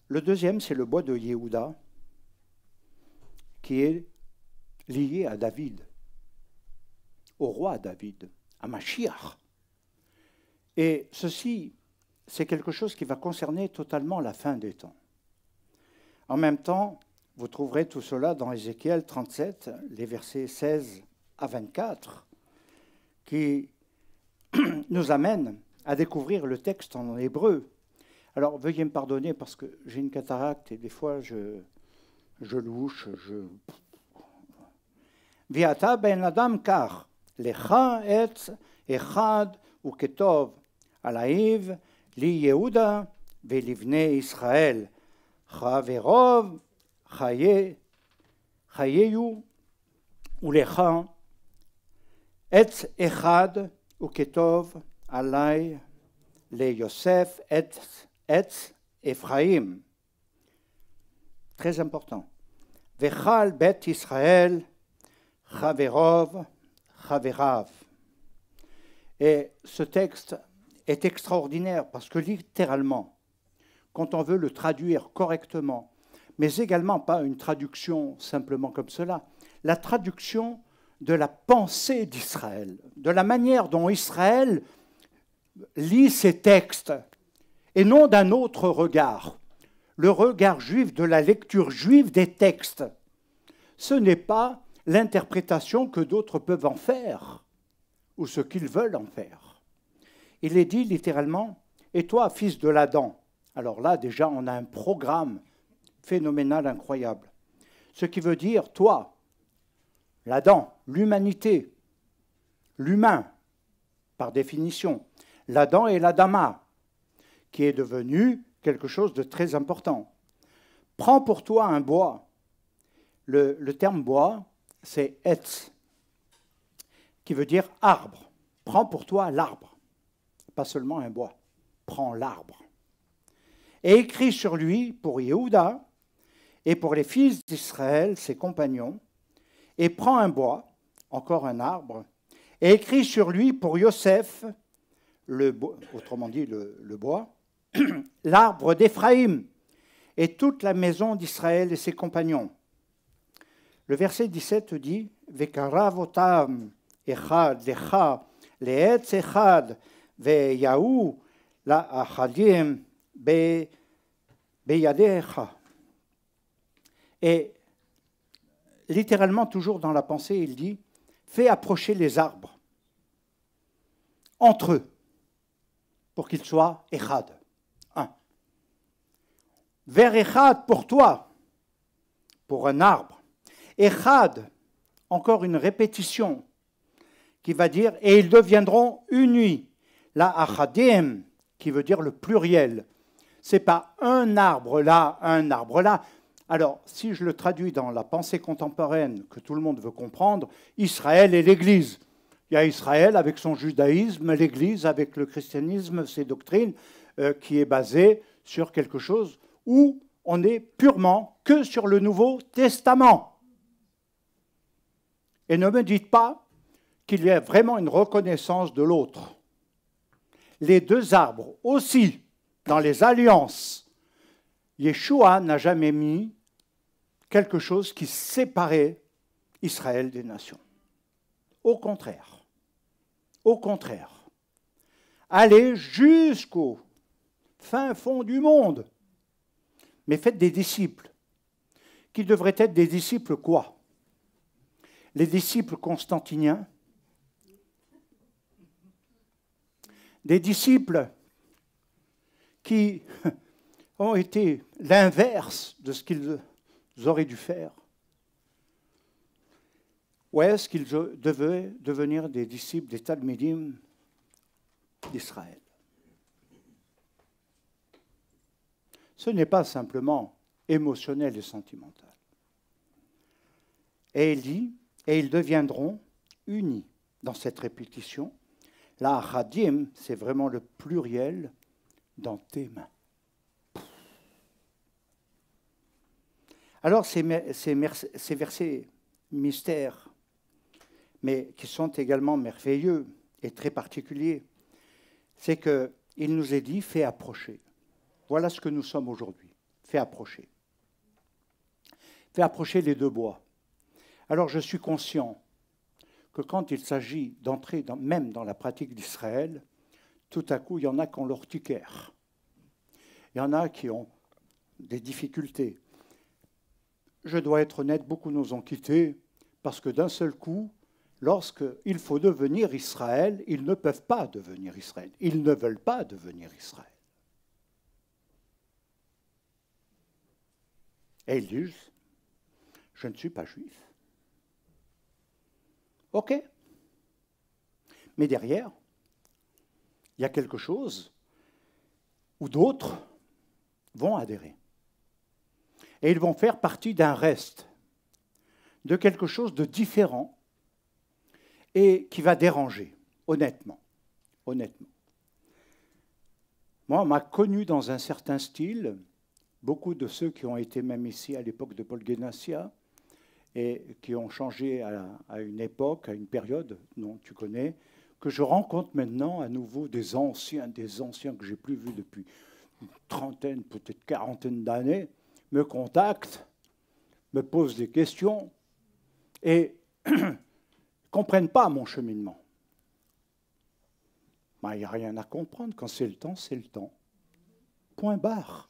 Le deuxième, c'est le bois de Yehuda, qui est lié à David, au roi David, à Mashiach. Et ceci, c'est quelque chose qui va concerner totalement la fin des temps. En même temps, vous trouverez tout cela dans Ézéchiel 37, les versets 16 à 24, qui nous amènent à découvrir le texte en hébreu. Alors, veuillez me pardonner parce que j'ai une cataracte et des fois je louche, Viata ben adam kar, lecha etz echad uketov, alaiv li Yehuda velivne Israël, chaverov chayeyu ulecha etz echad uketov alai le Yosef etz Ephraim. Très important. Vechal bet Israël chaverov chaverav. Et ce texte est extraordinaire parce que littéralement, quand on veut le traduire correctement, mais également pas une traduction simplement comme cela, la traduction de la pensée d'Israël, de la manière dont Israël lit ces textes, et non d'un autre regard, le regard juif de la lecture juive des textes. Ce n'est pas l'interprétation que d'autres peuvent en faire, ou ce qu'ils veulent en faire. Il est dit littéralement, « Et toi, fils de l'Adam », alors là, déjà, on a un programme phénoménal, incroyable. Ce qui veut dire, toi, l'Adam, l'humanité, l'humain, par définition, l'Adam et l'Adama, qui est devenu quelque chose de très important. Prends pour toi un bois. Le terme bois, c'est etz, qui veut dire arbre. Prends pour toi l'arbre, pas seulement un bois. Prends l'arbre. Et écris sur lui pour Yehuda et pour les fils d'Israël, ses compagnons, et prends un bois, encore un arbre, et écris sur lui pour Yosef, autrement dit le bois, l'arbre d'Éphraïm et toute la maison d'Israël et ses compagnons. Le verset 17 dit « Vekaravotam echad lecha leetz echad veyahu la achadim beyadecha » Et littéralement, toujours dans la pensée, il dit « Fais approcher les arbres entre eux pour qu'ils soient echad ». Vers Echad pour toi, pour un arbre. Echad, encore une répétition, qui va dire « et ils deviendront unis ». La achadim, qui veut dire le pluriel. Ce n'est pas un arbre là, un arbre là. Alors, si je le traduis dans la pensée contemporaine que tout le monde veut comprendre, Israël et l'Église. Il y a Israël avec son judaïsme, l'Église avec le christianisme, ses doctrines, qui est basée sur quelque chose où on n'est purement que sur le Nouveau Testament. Et ne me dites pas qu'il y a vraiment une reconnaissance de l'autre. Les deux arbres aussi, dans les alliances, Yeshua n'a jamais mis quelque chose qui séparait Israël des nations. Au contraire. Au contraire. Allez jusqu'au fin fond du monde. Mais faites des disciples, qui devraient être des disciples quoi? Les disciples constantiniens, des disciples qui ont été l'inverse de ce qu'ils auraient dû faire. Ou est-ce qu'ils devaient devenir des disciples des Talmidim d'Israël? Ce n'est pas simplement émotionnel et sentimental. Et il dit, et ils deviendront unis dans cette répétition. La achadim, c'est vraiment le pluriel dans tes mains. Alors, ces versets mystères, mais qui sont également merveilleux et très particuliers, c'est qu'il nous est dit « fais approcher ». Voilà ce que nous sommes aujourd'hui, fais approcher. Fais approcher les deux bois. Alors, je suis conscient que quand il s'agit d'entrer même dans la pratique d'Israël, tout à coup, il y en a qui ont l'urticaire. Il y en a qui ont des difficultés. Je dois être honnête, beaucoup nous ont quittés parce que d'un seul coup, lorsqu'il faut devenir Israël, ils ne peuvent pas devenir Israël. Ils ne veulent pas devenir Israël. Et ils disent, je ne suis pas juif. OK. Mais derrière, il y a quelque chose où d'autres vont adhérer. Et ils vont faire partie d'un reste, de quelque chose de différent et qui va déranger, honnêtement. Honnêtement. Moi, on m'a connu dans un certain style, beaucoup de ceux qui ont été même ici à l'époque de Paul Guénassia et qui ont changé à une époque, à une période, non, tu connais, que je rencontre maintenant à nouveau des anciens que je n'ai plus vus depuis une trentaine, peut-être quarantaine d'années, me contactent, me posent des questions et ne comprennent pas mon cheminement. Ben, il n'y a rien à comprendre. Quand c'est le temps, c'est le temps. Point barre.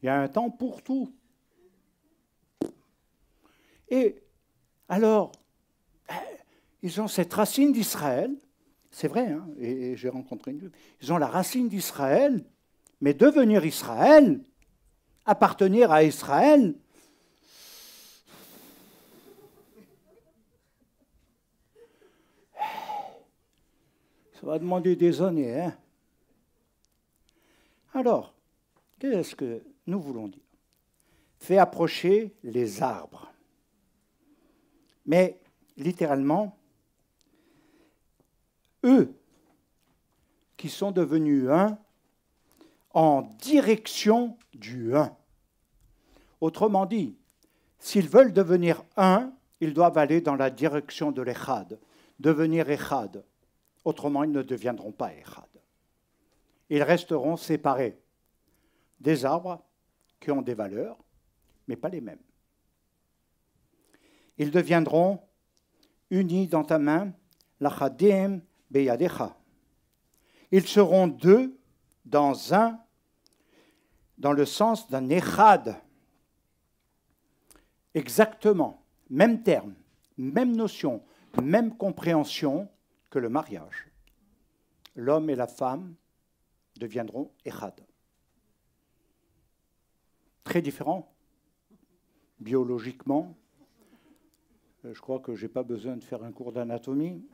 Il y a un temps pour tout. Et alors, ils ont cette racine d'Israël, c'est vrai, hein, et j'ai rencontré une... Ils ont la racine d'Israël, mais devenir Israël, appartenir à Israël, ça va demander des années. Hein. Alors, qu'est-ce que nous voulons dire? Fais approcher les arbres. Mais, littéralement, eux qui sont devenus un en direction du un. Autrement dit, s'ils veulent devenir un, ils doivent aller dans la direction de l'Echad, devenir Echad. Autrement, ils ne deviendront pas Echad. Ils resteront séparés des arbres qui ont des valeurs, mais pas les mêmes. Ils deviendront unis dans ta main, l'achadim beyadecha. Ils seront deux dans un, dans le sens d'un echad. Exactement, même terme, même notion, même compréhension que le mariage. L'homme et la femme deviendront echad. Très différents, biologiquement. Je crois que je n'ai pas besoin de faire un cours d'anatomie.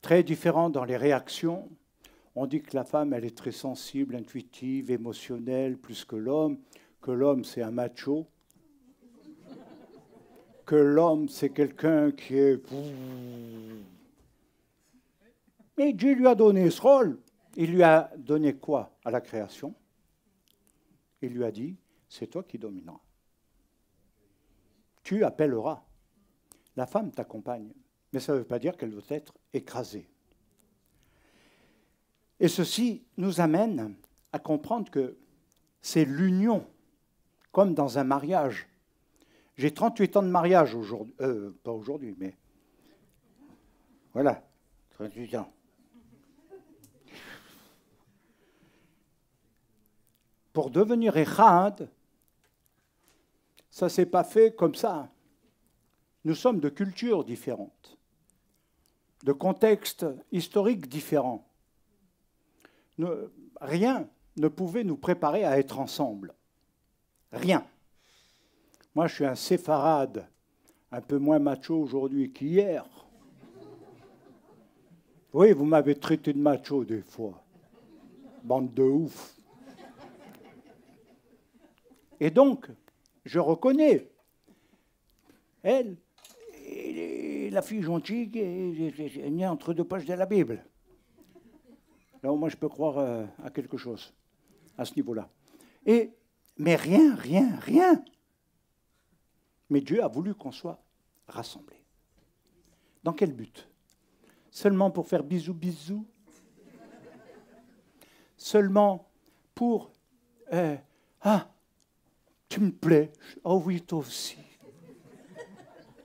Très différent dans les réactions. On dit que la femme, elle est très sensible, intuitive, émotionnelle, plus que l'homme c'est un macho, que l'homme, c'est quelqu'un qui est... Mais Dieu lui a donné ce rôle. Il lui a donné quoi à la création? Il lui a dit, c'est toi qui domineras. Tu appelleras. La femme t'accompagne. Mais ça ne veut pas dire qu'elle doit être écrasée. Et ceci nous amène à comprendre que c'est l'union, comme dans un mariage. J'ai 38 ans de mariage aujourd'hui, pas aujourd'hui, mais voilà, 38 ans. Pour devenir Echad, ça ne s'est pas fait comme ça. Nous sommes de cultures différentes, de contextes historiques différents. Rien ne pouvait nous préparer à être ensemble. Rien. Moi, je suis un séfarade, un peu moins macho aujourd'hui qu'hier. Oui, vous m'avez traité de macho des fois. Bande de ouf. Et donc, je reconnais, elle, la fille gentille qui est née entre deux pages de la Bible. Là, au moins, je peux croire à quelque chose, à ce niveau-là. Et Mais rien, rien, rien. Mais Dieu a voulu qu'on soit rassemblés. Dans quel but? Seulement pour faire bisous, bisous? Seulement pour... ah, tu me plais. Oh oui, toi aussi.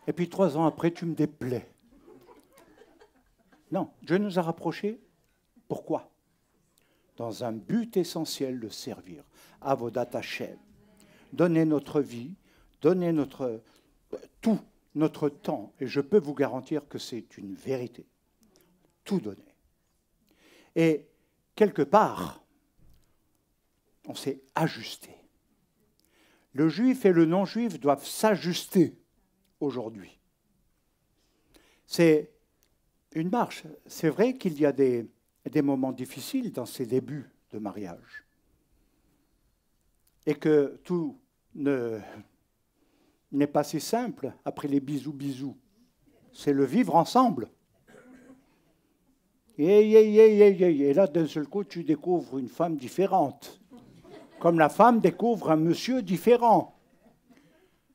Et puis 3 ans après, tu me déplais. Non, Dieu nous a rapprochés. Pourquoi? Dans un but essentiel de servir. Avodat Hashem. Donner notre vie, donner tout notre temps. Et je peux vous garantir que c'est une vérité. Tout donner. Et quelque part, on s'est ajusté. Le juif et le non-juif doivent s'ajuster aujourd'hui. C'est une marche. C'est vrai qu'il y a des moments difficiles dans ces débuts de mariage. Et que tout n'est pas si simple après les bisous, bisous. C'est le vivre ensemble. Et là, d'un seul coup, tu découvres une femme différente. Comme la femme découvre un monsieur différent.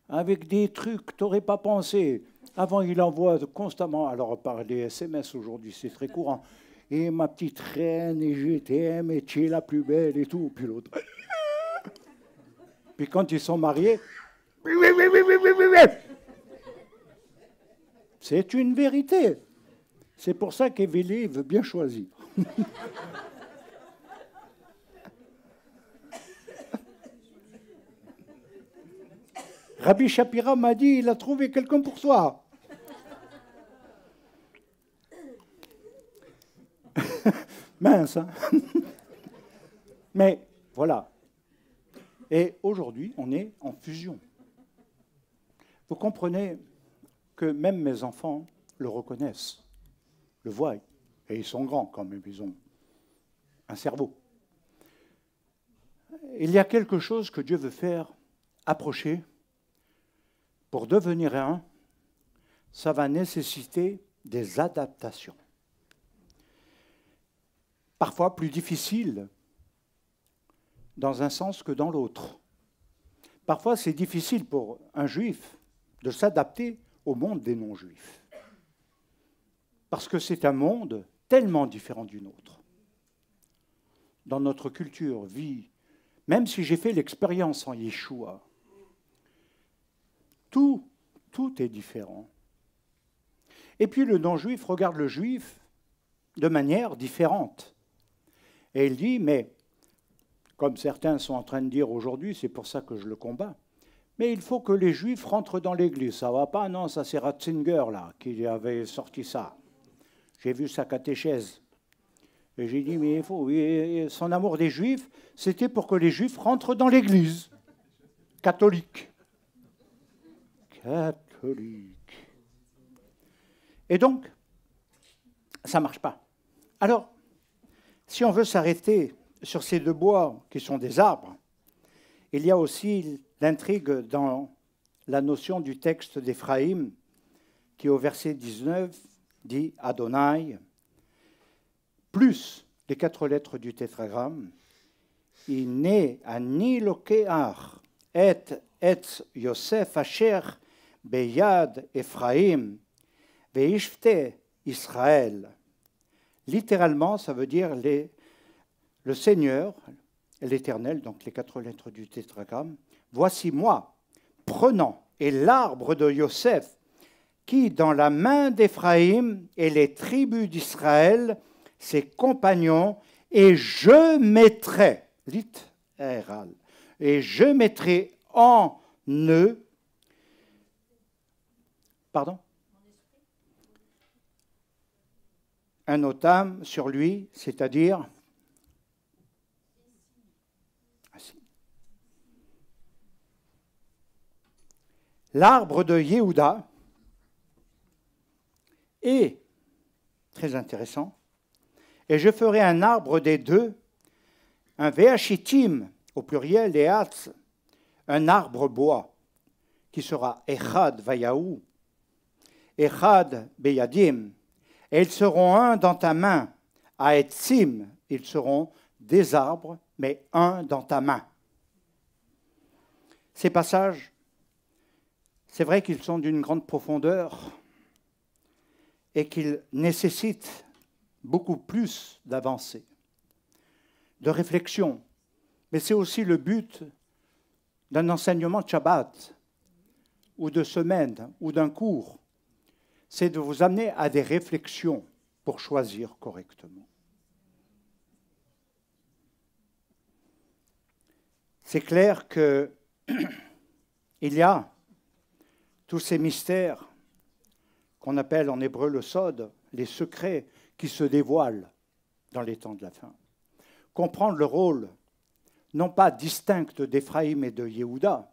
Avec des trucs que tu n'aurais pas pensé. Avant, il envoie constamment, alors par les SMS aujourd'hui, c'est très courant. Et ma petite reine, et je t'aime, et tu es la plus belle, et tout. Puis l'autre. Puis quand ils sont mariés, c'est une vérité. C'est pour ça qu'Évélie veut bien choisir. Rabbi Shapira m'a dit, il a trouvé quelqu'un pour toi. Mince, hein. Mais voilà. Et aujourd'hui, on est en fusion. Vous comprenez que même mes enfants le reconnaissent, le voient. Et ils sont grands quand même, ils ont un cerveau. Il y a quelque chose que Dieu veut faire approcher. Pour devenir un, ça va nécessiter des adaptations. Parfois plus difficiles dans un sens que dans l'autre. Parfois, c'est difficile pour un juif de s'adapter au monde des non-juifs. Parce que c'est un monde tellement différent du nôtre. Dans notre culture, vie, même si j'ai fait l'expérience en Yeshua, tout est différent. Et puis le non-juif regarde le juif de manière différente. Et il dit, mais, comme certains sont en train de dire aujourd'hui, c'est pour ça que je le combats, mais il faut que les juifs rentrent dans l'église. Ça ne va pas? Non, ça c'est Ratzinger là, qui avait sorti ça. J'ai vu sa catéchèse. Et j'ai dit, mais il faut... Et son amour des juifs, c'était pour que les juifs rentrent dans l'église catholique. Catholique. Et donc, ça ne marche pas. Alors, si on veut s'arrêter sur ces 2 bois qui sont des arbres, il y a aussi l'intrigue dans la notion du texte d'Éphraïm qui, au verset 19, dit Adonai, plus les 4 lettres du tétragramme, Iné ani lokeach et Yosef asher beyad Ephraim veishfte Israël. Littéralement, ça veut dire le Seigneur, l'Éternel, donc les 4 lettres du tétragramme. Voici moi, prenant, et l'arbre de Yosef, qui dans la main d'Éphraïm et les tribus d'Israël, ses compagnons, et je mettrai, littéral, et je mettrai en eux, pardon, un otam sur lui, c'est-à-dire l'arbre de Yehuda est très intéressant, et je ferai un arbre des 2, un veachitim au pluriel et atz, un arbre bois, qui sera echad vayahu, echad beyadim, et ils seront un dans ta main, à etzim, ils seront des arbres, mais un dans ta main. Ces passages, c'est vrai qu'ils sont d'une grande profondeur et qu'ils nécessitent beaucoup plus d'avancée, de réflexion. Mais c'est aussi le but d'un enseignement de Shabbat, ou de semaine, ou d'un cours. C'est de vous amener à des réflexions pour choisir correctement. C'est clair qu'il y a tous ces mystères qu'on appelle en hébreu le sod, les secrets qui se dévoilent dans les temps de la fin. Comprendre le rôle, non pas distinct d'Éphraïm et de Yehuda,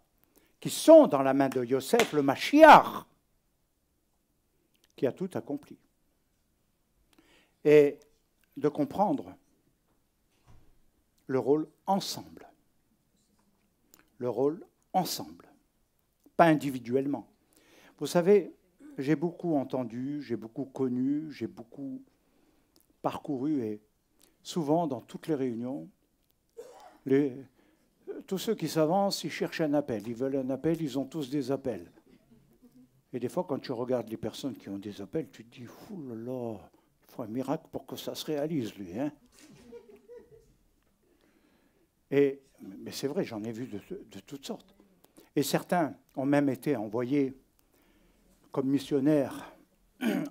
qui sont dans la main de Yosef, le Mashiach, qui a tout accompli. Et de comprendre le rôle ensemble. Le rôle ensemble, pas individuellement. Vous savez, j'ai beaucoup entendu, j'ai beaucoup connu, j'ai beaucoup parcouru, et souvent dans toutes les réunions, tous ceux qui s'avancent, ils cherchent un appel, ils veulent un appel, ils ont tous des appels. Et des fois, quand tu regardes les personnes qui ont des appels, tu te dis, fou là là, il faut un miracle pour que ça se réalise, lui. Hein. Mais c'est vrai, j'en ai vu de toutes sortes. Et certains ont même été envoyés comme missionnaires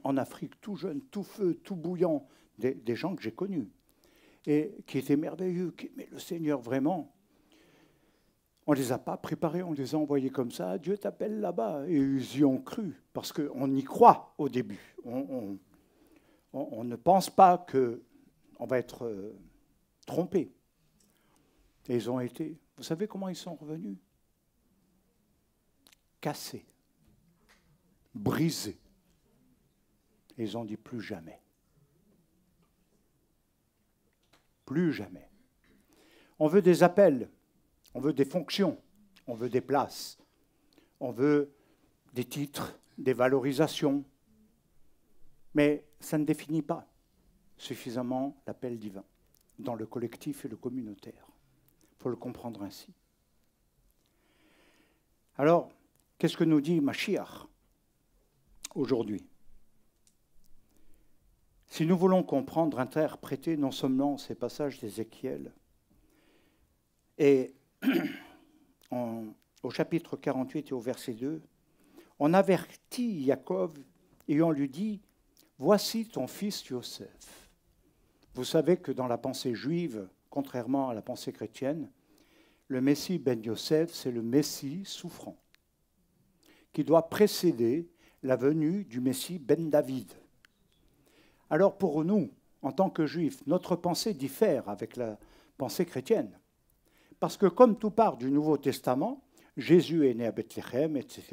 en Afrique, tout jeunes, tout feu, tout bouillant, des gens que j'ai connus, et qui étaient merveilleux, mais le Seigneur vraiment, on ne les a pas préparés, on les a envoyés comme ça, Dieu t'appelle là-bas, et ils y ont cru, parce qu'on y croit au début. On ne pense pas qu'on va être trompé. Et ils ont été, vous savez comment ils sont revenus? Cassés, brisés. Et ils ont dit plus jamais. Plus jamais. On veut des appels, on veut des fonctions, on veut des places, on veut des titres, des valorisations. Mais ça ne définit pas suffisamment l'appel divin dans le collectif et le communautaire. Il faut le comprendre ainsi. Alors, qu'est-ce que nous dit Mashiach aujourd'hui? Si nous voulons comprendre, interpréter non seulement ces passages d'Ézéchiel, et au chapitre 48 et au verset 2, on avertit Jacob et on lui dit, « Voici ton fils Yosef. » Vous savez que dans la pensée juive, contrairement à la pensée chrétienne, le Messie ben Yosef, c'est le Messie souffrant, qui doit précéder la venue du Messie ben David. Alors pour nous, en tant que juifs, notre pensée diffère avec la pensée chrétienne. Parce que comme tout part du Nouveau Testament, Jésus est né à Bethléem, etc.,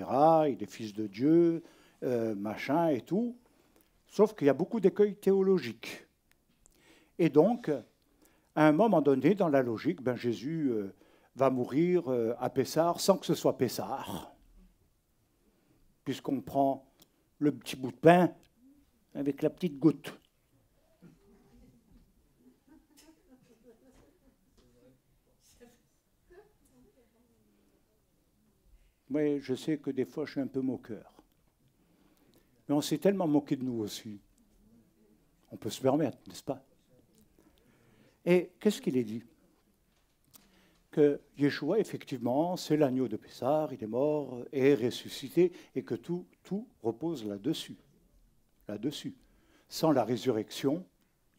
il est fils de Dieu, machin et tout, sauf qu'il y a beaucoup d'écueils théologiques. Et donc, à un moment donné, dans la logique, Jésus va mourir à Pessah sans que ce soit Pessah, puisqu'on prend le petit bout de pain avec la petite goutte. Oui, je sais que des fois, je suis un peu moqueur. Mais on s'est tellement moqué de nous aussi. On peut se permettre, n'est-ce pas? Et qu'est-ce qu'il est dit? Que Yeshua, effectivement, c'est l'agneau de Pessah, il est mort et ressuscité, et que tout repose là-dessus. Là-dessus. Sans la résurrection,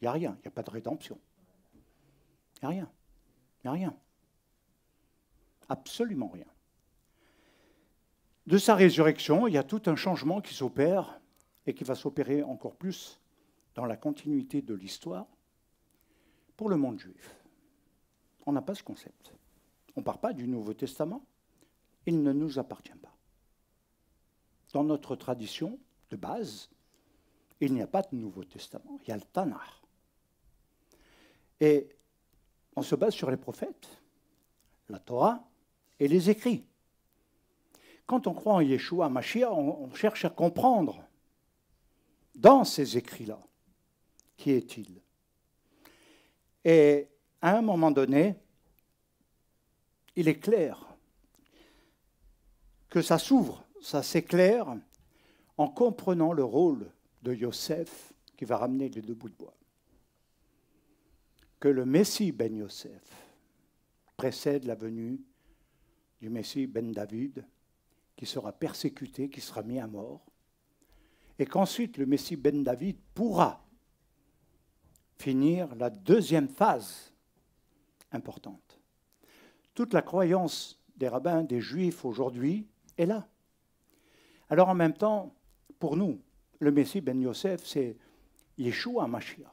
il n'y a rien, il n'y a pas de rédemption. Il n'y a rien. Il n'y a rien. Absolument rien. De sa résurrection, il y a tout un changement qui s'opère et qui va s'opérer encore plus dans la continuité de l'histoire pour le monde juif. On n'a pas ce concept. On ne part pas du Nouveau Testament. Il ne nous appartient pas. Dans notre tradition de base, il n'y a pas de Nouveau Testament. Il y a le Tanakh. Et on se base sur les prophètes, la Torah et les écrits. Quand on croit en Yeshua, Mashiach, on cherche à comprendre dans ces écrits-là, qui est-il? Et à un moment donné, il est clair que ça s'ouvre, ça s'éclaire en comprenant le rôle de Yosef qui va ramener les deux bouts de bois. Que le Messie ben Yosef précède la venue du Messie ben David, qui sera persécuté, qui sera mis à mort, et qu'ensuite le Messie ben David pourra finir la deuxième phase importante. Toute la croyance des rabbins, des juifs aujourd'hui est là. Alors en même temps, pour nous, le Messie ben Yosef, c'est Yeshua Mashiach.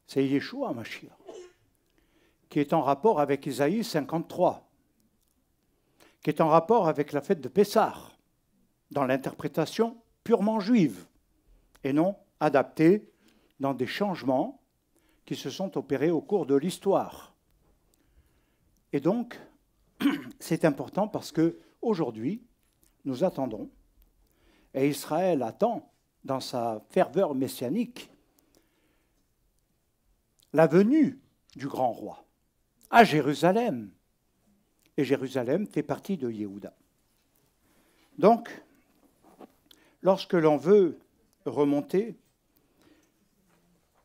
C'est Yeshua Mashiach, qui est en rapport avec Isaïe 53, qui est en rapport avec la fête de Pessah, dans l'interprétation purement juive, et non adaptée dans des changements qui se sont opérés au cours de l'histoire. Et donc, c'est important parce qu'aujourd'hui, nous attendons, et Israël attend, dans sa ferveur messianique, la venue du grand roi à Jérusalem. Et Jérusalem fait partie de Yehuda. Donc, lorsque l'on veut remonter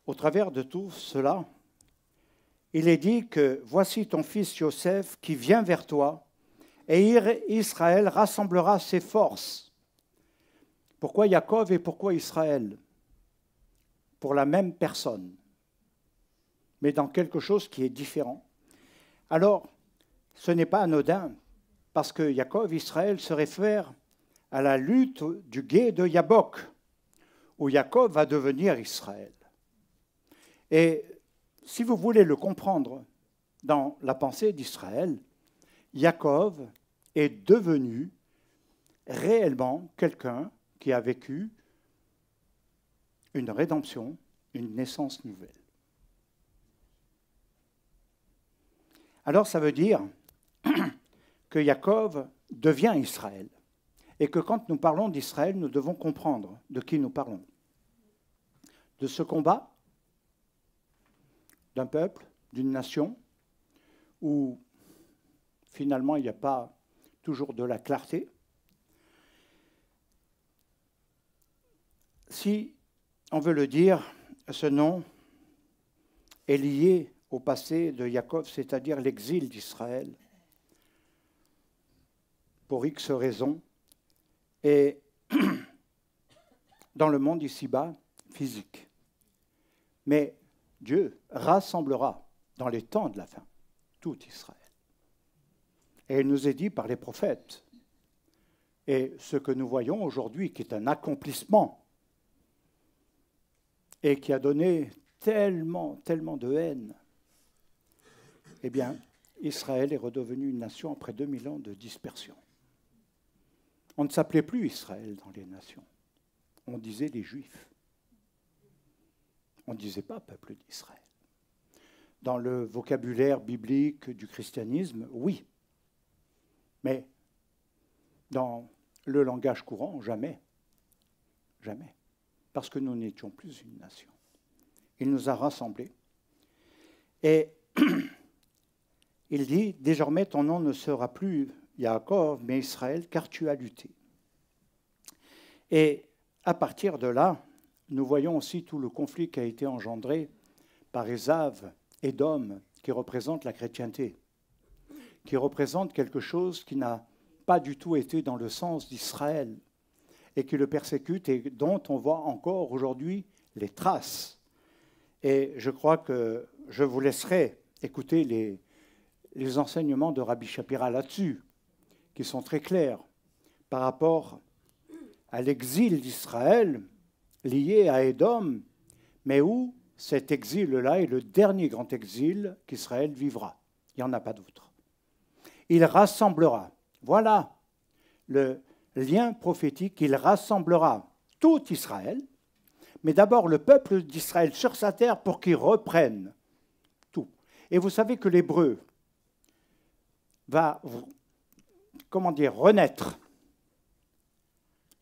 au travers de tout cela, il est dit que « Voici ton fils Yosef qui vient vers toi, et Israël rassemblera ses forces. » Pourquoi Yaakov et pourquoi Israël? Pour la même personne, mais dans quelque chose qui est différent. Alors, ce n'est pas anodin, parce que Yaakov, Israël, se réfère à la lutte du gué de Yabok, où Yaakov va devenir Israël. Et si vous voulez le comprendre dans la pensée d'Israël, Yaakov est devenu réellement quelqu'un qui a vécu une rédemption, une naissance nouvelle. Alors ça veut dire que Yaakov devient Israël. Et que quand nous parlons d'Israël, nous devons comprendre de qui nous parlons. De ce combat d'un peuple, d'une nation, où finalement il n'y a pas toujours de la clarté. Si on veut le dire, ce nom est lié au passé de Yaakov, c'est-à-dire l'exil d'Israël, pour X raisons, et dans le monde ici-bas, physique. Mais Dieu rassemblera dans les temps de la fin tout Israël. Et il nous est dit par les prophètes, et ce que nous voyons aujourd'hui, qui est un accomplissement, et qui a donné tellement de haine, eh bien, Israël est redevenu une nation après 2000 ans de dispersion. On ne s'appelait plus Israël dans les nations. On disait les Juifs. On ne disait pas peuple d'Israël. Dans le vocabulaire biblique du christianisme, oui. Mais dans le langage courant, jamais. Jamais. Parce que nous n'étions plus une nation. Il nous a rassemblés. Et il dit, désormais ton nom ne sera plus Yaakov, mais Israël, car tu as lutté. Et à partir de là, nous voyons aussi tout le conflit qui a été engendré par Ésav, Édom, qui représente la chrétienté, qui représente quelque chose qui n'a pas du tout été dans le sens d'Israël, et qui le persécute et dont on voit encore aujourd'hui les traces. Et je crois que je vous laisserai écouter les enseignements de Rabbi Shapira là-dessus, qui sont très clairs par rapport à l'exil d'Israël lié à Édom, mais où cet exil-là est le dernier grand exil qu'Israël vivra. Il n'y en a pas d'autre. Il rassemblera. Voilà le lien prophétique. Il rassemblera tout Israël, mais d'abord le peuple d'Israël sur sa terre pour qu'il reprenne tout. Et vous savez que l'hébreu va, renaître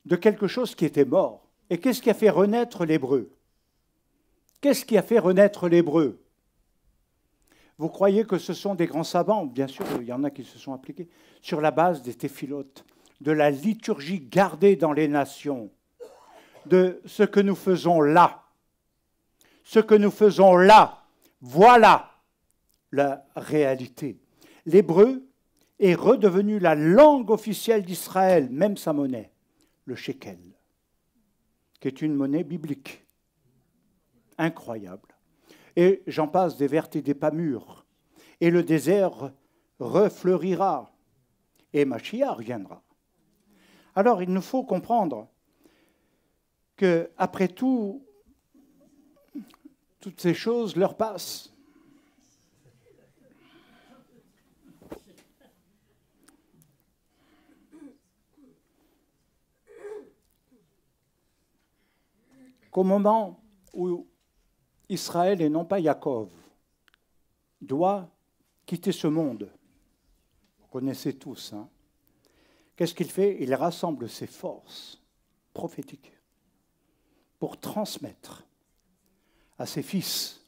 de quelque chose qui était mort. Et qu'est-ce qui a fait renaître l'hébreu? Qu'est-ce qui a fait renaître l'hébreu? Vous croyez que ce sont des grands savants? Bien sûr, il y en a qui se sont appliqués sur la base des téphilotes, de la liturgie gardée dans les nations, de ce que nous faisons là. Ce que nous faisons là, voilà la réalité. L'hébreu est redevenu la langue officielle d'Israël, même sa monnaie, le shekel, qui est une monnaie biblique. Incroyable. Et j'en passe des vertes et des pas mûres. Et le désert refleurira. Et Mashiach reviendra. Alors il nous faut comprendre qu'après tout, toutes ces choses leur passent. Qu'au moment où Israël, et non pas Yaakov, doit quitter ce monde, vous connaissez tous, hein, qu'est-ce qu'il fait? Il rassemble ses forces prophétiques pour transmettre à ses fils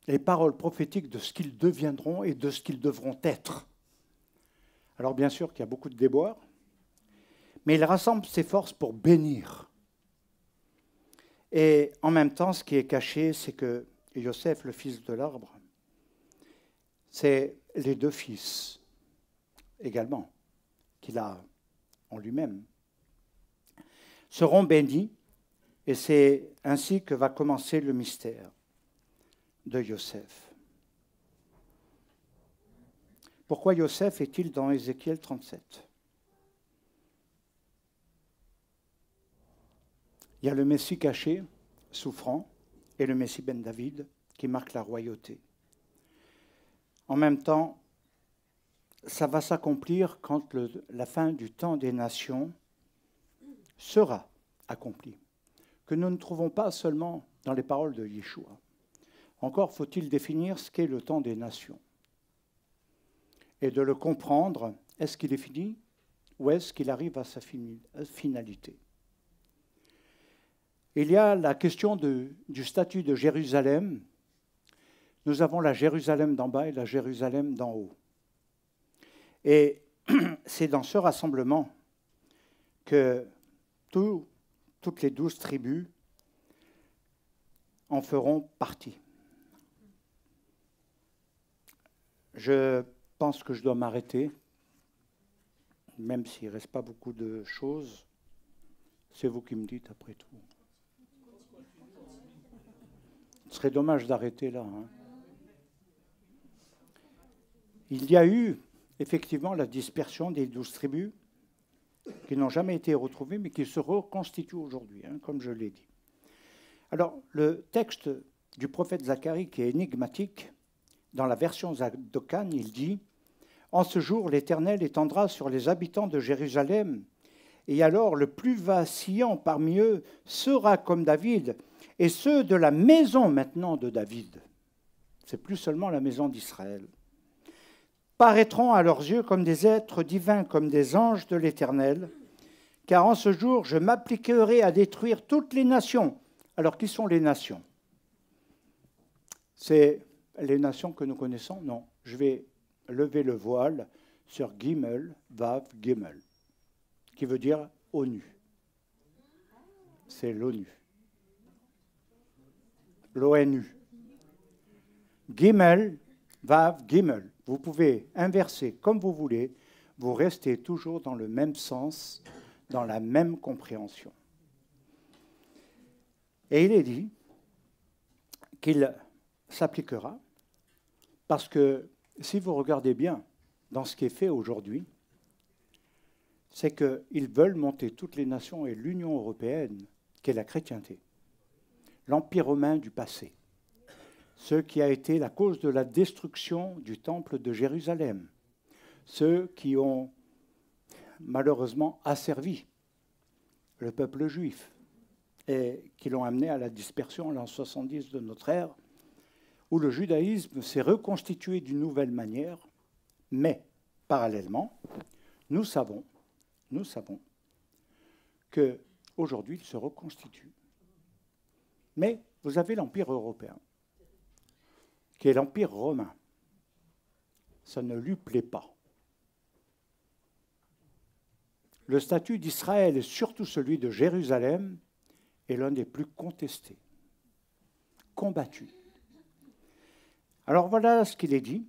les paroles prophétiques de ce qu'ils deviendront et de ce qu'ils devront être. Alors bien sûr qu'il y a beaucoup de déboires, mais il rassemble ses forces pour bénir. Et en même temps, ce qui est caché, c'est que Yosef, le fils de l'arbre, c'est les deux fils également qu'il a en lui-même, seront bénis, et c'est ainsi que va commencer le mystère de Yosef. Pourquoi Yosef est-il dans Ézéchiel 37? Il y a le Messie caché, souffrant, et le Messie Ben David, qui marque la royauté. En même temps, ça va s'accomplir quand la fin du temps des nations sera accomplie. Que nous ne trouvons pas seulement dans les paroles de Yeshua. Encore faut-il définir ce qu'est le temps des nations. Et de le comprendre, est-ce qu'il est fini ou est-ce qu'il arrive à sa finalité? Il y a la question du statut de Jérusalem. Nous avons la Jérusalem d'en bas et la Jérusalem d'en haut. Et c'est dans ce rassemblement que toutes les 12 tribus en feront partie. Je pense que je dois m'arrêter, même s'il ne reste pas beaucoup de choses. C'est vous qui me dites après tout. Ce serait dommage d'arrêter là. Hein. Il y a eu effectivement la dispersion des 12 tribus qui n'ont jamais été retrouvées, mais qui se reconstituent aujourd'hui, hein, comme je l'ai dit. Alors, le texte du prophète Zacharie, qui est énigmatique, dans la version Zadokan, il dit « En ce jour, l'Éternel étendra sur les habitants de Jérusalem, et alors le plus vacillant parmi eux sera comme David, et ceux de la maison maintenant de David. » C'est plus seulement la maison d'Israël. Paraîtront à leurs yeux comme des êtres divins, comme des anges de l'Éternel, car en ce jour, je m'appliquerai à détruire toutes les nations. Alors, qui sont les nations? C'est les nations que nous connaissons? Non. Je vais lever le voile sur Gimel, Vav, Gimel, qui veut dire ONU. C'est l'ONU. L'ONU. Gimel, Vav, Gimel. Vous pouvez inverser comme vous voulez, vous restez toujours dans le même sens, dans la même compréhension. Et il est dit qu'il s'appliquera, parce que si vous regardez bien dans ce qui est fait aujourd'hui, c'est qu'ils veulent monter toutes les nations et l'Union européenne, qui est la chrétienté, l'Empire romain du passé, ce qui a été la cause de la destruction du temple de Jérusalem, ceux qui ont malheureusement asservi le peuple juif et qui l'ont amené à la dispersion en l'an 70 de notre ère, où le judaïsme s'est reconstitué d'une nouvelle manière, mais parallèlement, nous savons qu'aujourd'hui, il se reconstitue. Mais vous avez l'Empire européen. qui est l'Empire romain. Ça ne lui plaît pas. Le statut d'Israël, et surtout celui de Jérusalem, est l'un des plus contestés, combattus. Alors voilà ce qu'il est dit.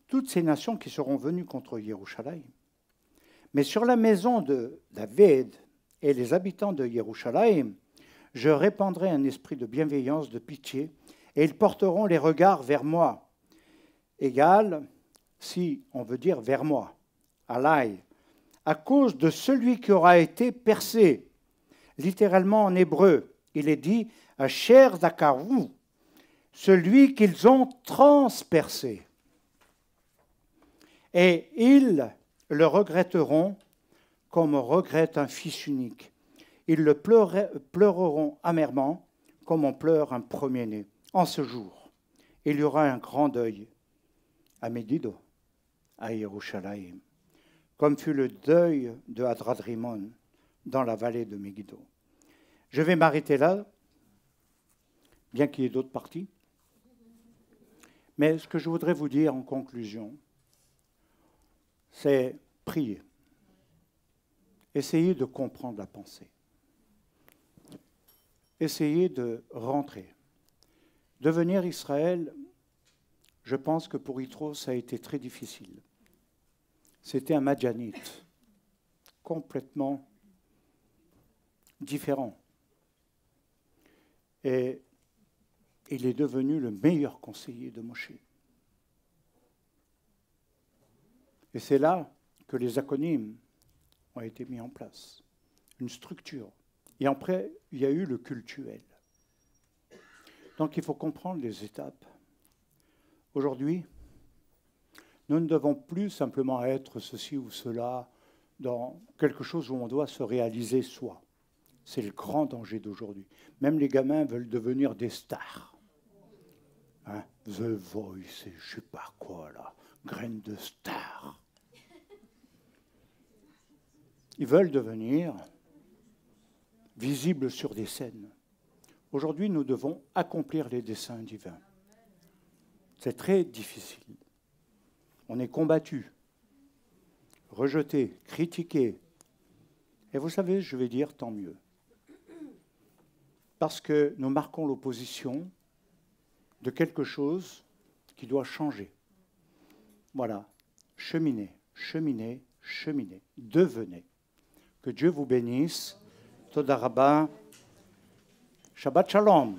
Toutes ces nations qui seront venues contre Jérusalem. Mais sur la maison de David et les habitants de Jérusalem, je répandrai un esprit de bienveillance, de pitié, et ils porteront les regards vers moi. Égal, si on veut dire vers moi, alai, à cause de celui qui aura été percé. Littéralement en hébreu, il est dit Asher Zakaru, celui qu'ils ont transpercé. Et ils le regretteront comme on regrette un fils unique. Ils le pleureront amèrement comme on pleure un premier-né. En ce jour, il y aura un grand deuil à Megiddo, à Jérusalem, comme fut le deuil de Hadradrimon dans la vallée de Megiddo. Je vais m'arrêter là, bien qu'il y ait d'autres parties. Mais ce que je voudrais vous dire en conclusion, c'est prier. Essayez de comprendre la pensée. Essayez de rentrer. Devenir Israël, je pense que pour Yitro, ça a été très difficile. C'était un Madjanite, complètement différent. Et il est devenu le meilleur conseiller de Moshe. Et c'est là que les acronymes ont été mis en place, une structure. Et après, il y a eu le cultuel. Donc il faut comprendre les étapes. Aujourd'hui, nous ne devons plus simplement être ceci ou cela dans quelque chose où on doit se réaliser soi. C'est le grand danger d'aujourd'hui. Même les gamins veulent devenir des stars. Hein? The Voice, je ne sais pas quoi là, graine de star. Ils veulent devenir visibles sur des scènes. Aujourd'hui, nous devons accomplir les desseins divins. C'est très difficile. On est combattu, rejeté, critiqué. Et vous savez, je vais dire tant mieux. Parce que nous marquons l'opposition de quelque chose qui doit changer. Voilà, cheminez, cheminez, cheminez, devenez. Que Dieu vous bénisse. Toda Rabba. Shabbat Shalom.